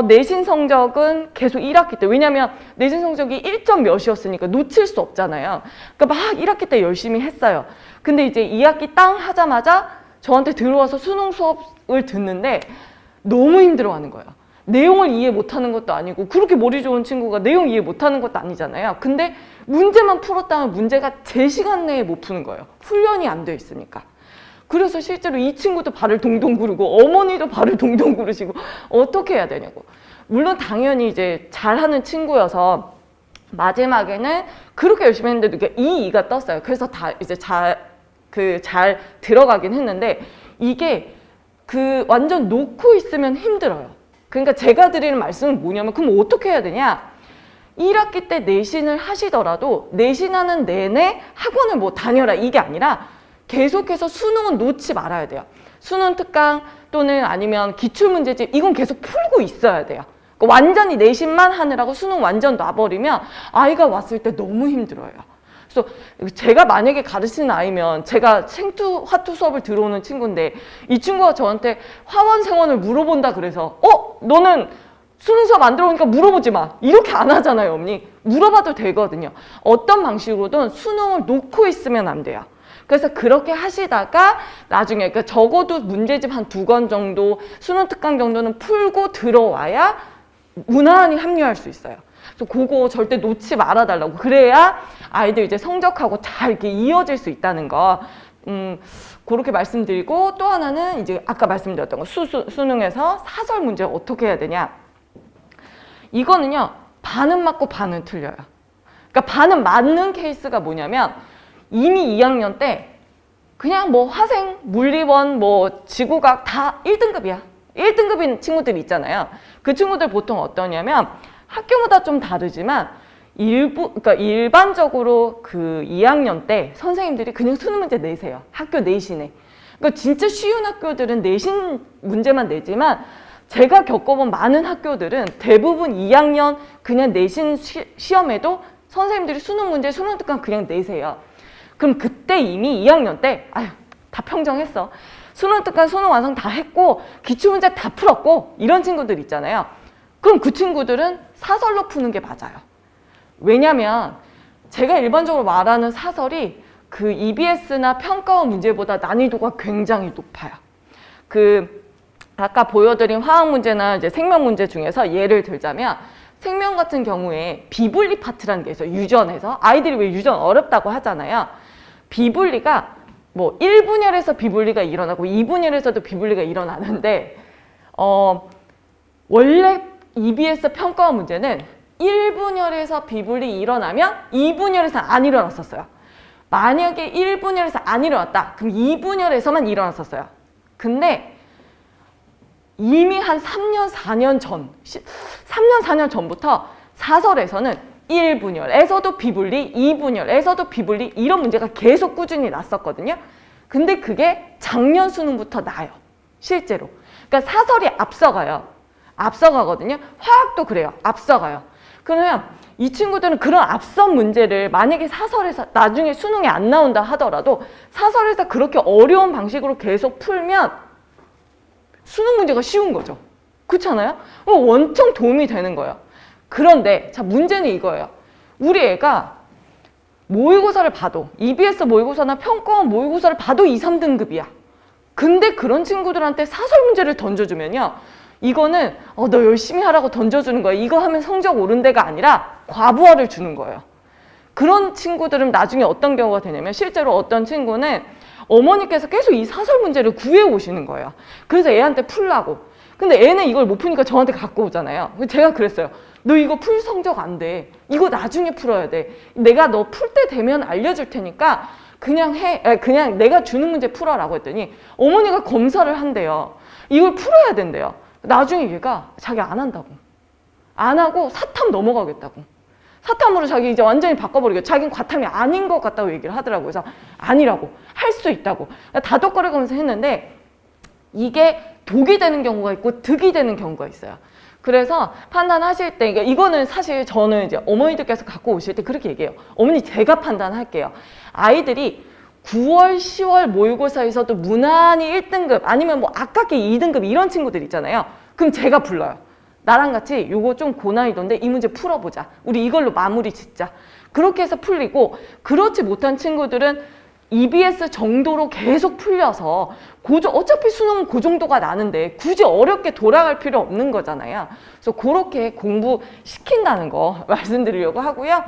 내신 성적은 계속 1학기 때 왜냐면 내신 성적이 1점 몇이었으니까 놓칠 수 없잖아요. 그러니까 막 1학기 때 열심히 했어요. 근데 이제 2학기 땅 하자마자 저한테 들어와서 수능 수업을 듣는데 너무 힘들어하는 거예요. 내용을 이해 못하는 것도 아니고 그렇게 머리 좋은 친구가 내용 이해 못하는 것도 아니잖아요. 근데 문제만 풀었다면 문제가 제 시간 내에 못 푸는 거예요. 훈련이 안 돼 있으니까. 그래서 실제로 이 친구도 발을 동동 구르고 어머니도 발을 동동 구르시고 어떻게 해야 되냐고. 물론 당연히 이제 잘하는 친구여서 마지막에는 그렇게 열심히 했는데도 이가 떴어요. 그래서 다 이제 잘 들어가긴 했는데 이게 완전 놓고 있으면 힘들어요. 그러니까 제가 드리는 말씀은 뭐냐면 그럼 어떻게 해야 되냐? 1학기 때 내신을 하시더라도 내신하는 내내 학원을 뭐 다녀라 이게 아니라 계속해서 수능은 놓지 말아야 돼요. 수능 특강 또는 아니면 기출문제집 이건 계속 풀고 있어야 돼요. 그러니까 완전히 내신만 하느라고 수능 완전 놔버리면 아이가 왔을 때 너무 힘들어요. 그래서 제가 만약에 가르치는 아이면 제가 생투, 화투 수업을 들어오는 친구인데 이 친구가 저한테 화원생원을 물어본다 그래서 너는 수능 수업 안 들어오니까 물어보지 마. 이렇게 안 하잖아요, 어머니. 물어봐도 되거든요. 어떤 방식으로든 수능을 놓고 있으면 안 돼요. 그래서 그렇게 하시다가 나중에 그러니까 적어도 문제집 한 2권 정도 수능 특강 정도는 풀고 들어와야 무난히 합류할 수 있어요. 그래서 그거 절대 놓지 말아달라고. 그래야 아이들 이제 성적하고 잘 이렇게 이어질 수 있다는 거 그렇게 말씀드리고, 또 하나는 이제 아까 말씀드렸던 거 수능에서 사설 문제 어떻게 해야 되냐. 이거는요, 반은 맞고 반은 틀려요. 그러니까 반은 맞는 케이스가 뭐냐면 이미 2학년 때 그냥 뭐 화생, 물리원, 뭐 지구과학 다 1등급이야. 1등급인 친구들이 있잖아요. 그 친구들 보통 어떠냐면 학교마다 좀 다르지만 그러니까 일반적으로 그 2학년 때 선생님들이 그냥 수능 문제 내세요. 학교 내신에. 그러니까 진짜 쉬운 학교들은 내신 문제만 내지만 제가 겪어본 많은 학교들은 대부분 2학년 그냥 내신 시험에도 선생님들이 수능 문제, 수능 특강 그냥 내세요. 그럼 그때 이미 2학년 때 아유 다 평정했어. 수능 특강, 수능 완성 다 했고 기출문제 다 풀었고 이런 친구들 있잖아요. 그럼 그 친구들은 사설로 푸는 게 맞아요. 왜냐면 제가 일반적으로 말하는 사설이 그 EBS나 평가원 문제보다 난이도가 굉장히 높아요. 그 아까 보여드린 화학 문제나 이제 생명 문제 중에서 예를 들자면 생명 같은 경우에 비분리 파트라는 게 있어요. 유전에서. 아이들이 왜 유전 어렵다고 하잖아요. 비분리가 뭐 1분열에서 비분리가 일어나고 2분열에서도 비분리가 일어나는데 원래 EBS 평가원 문제는 1분열에서 비분리 일어나면 2분열에서 안 일어났었어요. 만약에 1분열에서 안 일어났다. 그럼 2분열에서만 일어났었어요. 근데 이미 한 3년, 4년 전, 3년, 4년 전부터 사설에서는 1분열에서도 비분리, 2분열에서도 비분리 이런 문제가 계속 꾸준히 났었거든요. 근데 그게 작년 수능부터 나요. 실제로. 그러니까 사설이 앞서가요. 앞서가거든요. 화학도 그래요. 앞서가요. 그러면 이 친구들은 그런 앞선 문제를 만약에 사설에서 나중에 수능에 안 나온다 하더라도 사설에서 그렇게 어려운 방식으로 계속 풀면 수능 문제가 쉬운 거죠. 그렇잖아요? 원청 도움이 되는 거예요. 그런데 자 문제는 이거예요. 우리 애가 모의고사를 봐도 EBS 모의고사나 평가원 모의고사를 봐도 2, 3등급이야. 근데 그런 친구들한테 사설 문제를 던져주면요. 이거는 너 열심히 하라고 던져주는 거야. 이거 하면 성적 오른 데가 아니라 과부하를 주는 거예요. 그런 친구들은 나중에 어떤 경우가 되냐면 실제로 어떤 친구는 어머니께서 계속 이 사설 문제를 구해 오시는 거예요. 그래서 애한테 풀라고. 근데 애는 이걸 못 푸니까 저한테 갖고 오잖아요. 제가 그랬어요. 너 이거 풀 성적 안 돼. 이거 나중에 풀어야 돼. 내가 너 풀 때 되면 알려줄 테니까 그냥 그냥 내가 주는 문제 풀어라고 했더니 어머니가 검사를 한대요. 이걸 풀어야 된대요. 나중에 얘가 자기 안 한다고. 안 하고 사탐 넘어가겠다고. 사탐으로 자기 이제 완전히 바꿔버리고 자기는 과탐이 아닌 것 같다고 얘기를 하더라고요. 그래서 아니라고. 할 수 있다고. 다독거리면서 했는데 이게 독이 되는 경우가 있고 득이 되는 경우가 있어요. 그래서 판단하실 때 이거는 사실 저는 이제 어머니들께서 갖고 오실 때 그렇게 얘기해요. 어머니 제가 판단할게요. 아이들이 9월, 10월 모의고사에서도 무난히 1등급 아니면 뭐 아깝게 2등급 이런 친구들 있잖아요. 그럼 제가 불러요. 나랑 같이 요거 좀 고난이도인데 이 문제 풀어보자. 우리 이걸로 마무리 짓자. 그렇게 해서 풀리고 그렇지 못한 친구들은 EBS 정도로 계속 풀려서 어차피 수능은 그 정도가 나는데 굳이 어렵게 돌아갈 필요 없는 거잖아요. 그래서 그렇게 공부시킨다는 거 말씀드리려고 하고요.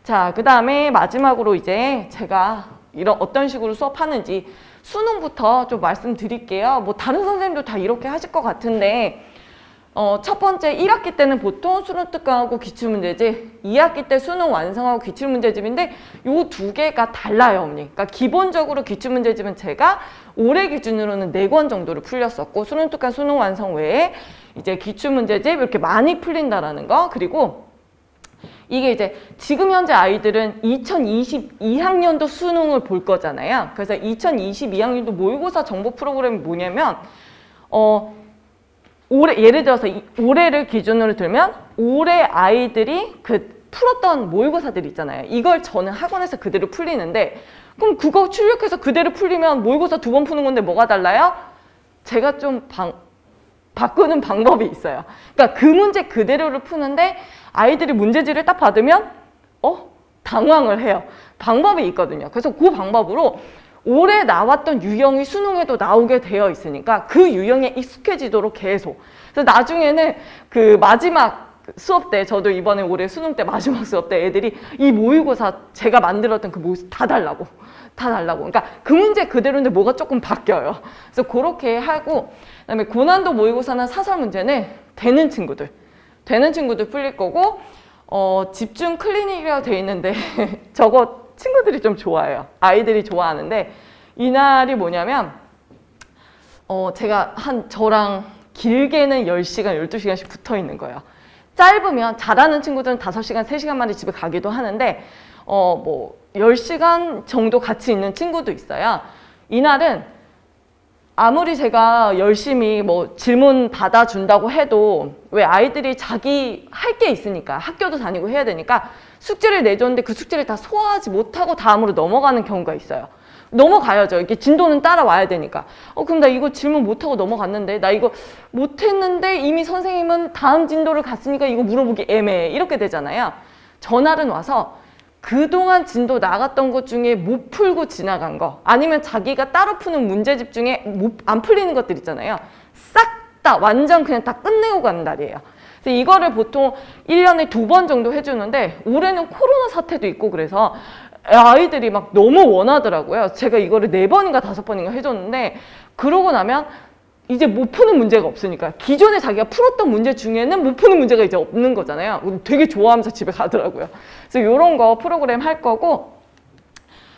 자, 그 다음에 마지막으로 이제 제가 어떤 식으로 수업하는지 수능부터 좀 말씀드릴게요. 뭐 다른 선생님도 다 이렇게 하실 것 같은데 첫 번째 1학기 때는 보통 수능 특강하고 기출문제집, 2학기 때 수능 완성하고 기출문제집인데 요 두 개가 달라요, 어머니. 그러니까 기본적으로 기출문제집은 제가 올해 기준으로는 4권 정도를 풀렸었고 수능 특강, 수능 완성 외에 이제 기출문제집 이렇게 많이 풀린다라는 거. 그리고 이게 이제 지금 현재 아이들은 2022학년도 수능을 볼 거잖아요. 그래서 2022학년도 모의고사 정보 프로그램이 뭐냐면 예를 들어서 올해를 기준으로 들면 올해 아이들이 그 풀었던 모의고사들 있잖아요. 이걸 저는 학원에서 그대로 풀리는데 그럼 그거 출력해서 그대로 풀리면 모의고사 2번 푸는 건데 뭐가 달라요? 제가 좀 바꾸는 방법이 있어요. 그러니까 그 문제 그대로를 푸는데 아이들이 문제지를 딱 받으면 당황을 해요. 방법이 있거든요. 그래서 그 방법으로 올해 나왔던 유형이 수능에도 나오게 되어 있으니까 그 유형에 익숙해지도록 계속. 그래서 나중에는 그 마지막 그 수업 때 저도 이번에 올해 수능 때 마지막 수업 때 애들이 이 모의고사 제가 만들었던 그 모의고사 다 달라고. 그러니까 그 문제 그대로인데 뭐가 조금 바뀌어요. 그래서 그렇게 하고 그다음에 고난도 모의고사나 사설 문제는 되는 친구들 풀릴 거고 집중 클리닉이라고 돼 있는데 저거 친구들이 좀 좋아해요. 아이들이 좋아하는데 이날이 뭐냐면 제가 저랑 길게는 10시간, 12시간씩 붙어 있는 거예요. 짧으면 잘하는 친구들은 5시간, 3시간 만에 집에 가기도 하는데 뭐 10시간 정도 같이 있는 친구도 있어요. 이날은 아무리 제가 열심히 뭐 질문 받아준다고 해도 왜 아이들이 자기 할 게 있으니까 학교도 다니고 해야 되니까 숙제를 내줬는데 그 숙제를 다 소화하지 못하고 다음으로 넘어가는 경우가 있어요. 넘어가야죠. 이렇게 진도는 따라와야 되니까. 그럼 나 이거 질문 못하고 넘어갔는데 나 이거 못했는데 이미 선생님은 다음 진도를 갔으니까 이거 물어보기 애매해. 이렇게 되잖아요. 전날은 와서 그동안 진도 나갔던 것 중에 못 풀고 지나간 거 아니면 자기가 따로 푸는 문제집 중에 안 풀리는 것들 있잖아요. 싹 다 완전 그냥 다 끝내고 가는 날이에요. 그래서 이거를 보통 1년에 2번 정도 해주는데 올해는 코로나 사태도 있고 그래서 아이들이 막 너무 원하더라고요. 제가 이거를 4번인가 5번인가 해줬는데 그러고 나면 이제 못 푸는 문제가 없으니까 기존에 자기가 풀었던 문제 중에는 못 푸는 문제가 이제 없는 거잖아요. 되게 좋아하면서 집에 가더라고요. 그래서 이런 거 프로그램 할 거고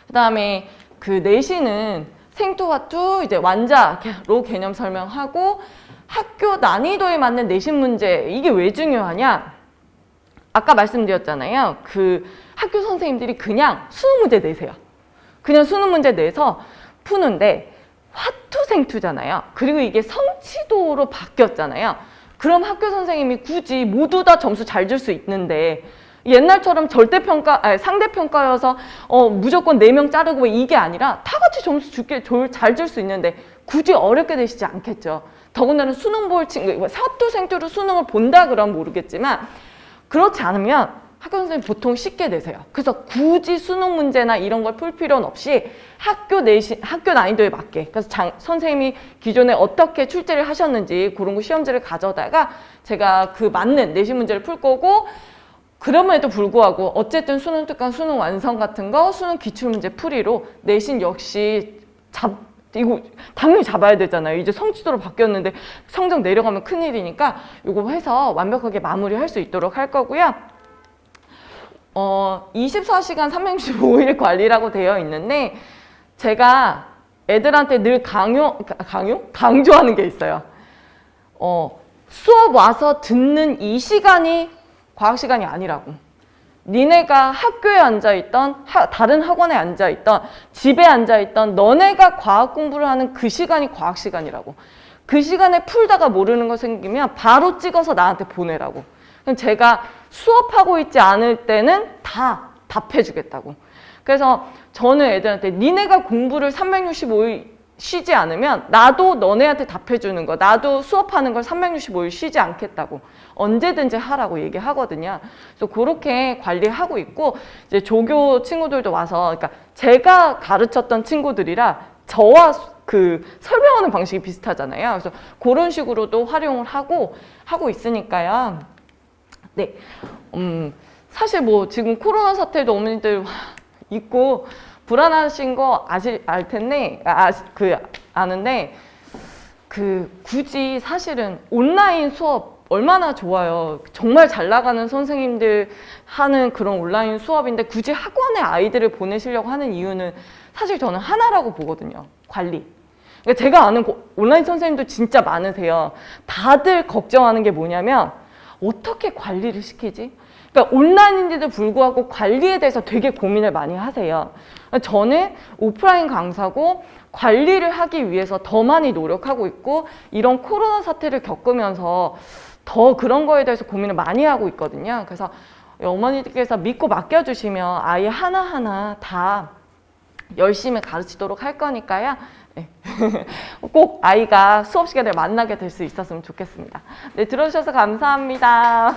그다음에 그 내신은 생투와2 이제 완자로 개념 설명하고 학교 난이도에 맞는 내신 문제 이게 왜 중요하냐? 아까 말씀드렸잖아요. 그 학교 선생님들이 그냥 수능 문제 내세요. 그냥 수능 문제 내서 푸는데 화투생투잖아요. 그리고 이게 성취도로 바뀌었잖아요. 그럼 학교 선생님이 굳이 모두 다 점수 잘 줄 수 있는데 옛날처럼 상대평가여서 무조건 4명 자르고 이게 아니라 다 같이 점수 잘 줄 수 있는데 굳이 어렵게 되시지 않겠죠. 더군다나 수능 볼 친구, 화투생투로 수능을 본다 그러면 모르겠지만 그렇지 않으면 학교 선생님 보통 쉽게 내세요. 그래서 굳이 수능 문제나 이런 걸 풀 필요는 없이 학교 난이도에 맞게 그래서 선생님이 기존에 어떻게 출제를 하셨는지 그런 거 시험지를 가져다가 제가 그 맞는 내신 문제를 풀 거고 그럼에도 불구하고 어쨌든 수능 특강, 수능 완성 같은 거, 수능 기출문제 풀이로 내신 역시 이거 당연히 잡아야 되잖아요. 이제 성취도로 바뀌었는데 성적 내려가면 큰일이니까 이거 해서 완벽하게 마무리할 수 있도록 할 거고요. 24시간 365일 관리라고 되어 있는데 제가 애들한테 늘 강조하는 게 있어요. 수업 와서 듣는 이 시간이 과학 시간이 아니라고. 니네가 학교에 앉아있던 다른 학원에 앉아있던 집에 앉아있던 너네가 과학 공부를 하는 그 시간이 과학 시간이라고. 그 시간에 풀다가 모르는 거 생기면 바로 찍어서 나한테 보내라고. 그럼 제가 수업하고 있지 않을 때는 다 답해주겠다고. 그래서 저는 애들한테 니네가 공부를 365일 쉬지 않으면 나도 너네한테 답해주는 거, 나도 수업하는 걸 365일 쉬지 않겠다고. 언제든지 하라고 얘기하거든요. 그래서 그렇게 관리하고 있고 이제 조교 친구들도 와서 그러니까 제가 가르쳤던 친구들이라 저와 그 설명하는 방식이 비슷하잖아요. 그래서 그런 식으로도 활용을 하고 있으니까요. 네, 사실 뭐 지금 코로나 사태도 어머니들 있고 불안하신 거 알 텐데 아는데 굳이 사실은 온라인 수업 얼마나 좋아요. 정말 잘 나가는 선생님들 하는 그런 온라인 수업인데 굳이 학원에 아이들을 보내시려고 하는 이유는 사실 저는 하나라고 보거든요. 관리. 그러니까 제가 아는 온라인 선생님도 진짜 많으세요. 다들 걱정하는 게 뭐냐면 어떻게 관리를 시키지? 그러니까 온라인인데도 불구하고 관리에 대해서 되게 고민을 많이 하세요. 저는 오프라인 강사고 관리를 하기 위해서 더 많이 노력하고 있고 이런 코로나 사태를 겪으면서 더 그런 거에 대해서 고민을 많이 하고 있거든요. 그래서 어머니께서 믿고 맡겨주시면 아이 하나하나 다 열심히 가르치도록 할 거니까요. 네. 꼭 아이가 수업 시간에 만나게 될 수 있었으면 좋겠습니다. 네, 들어주셔서 감사합니다.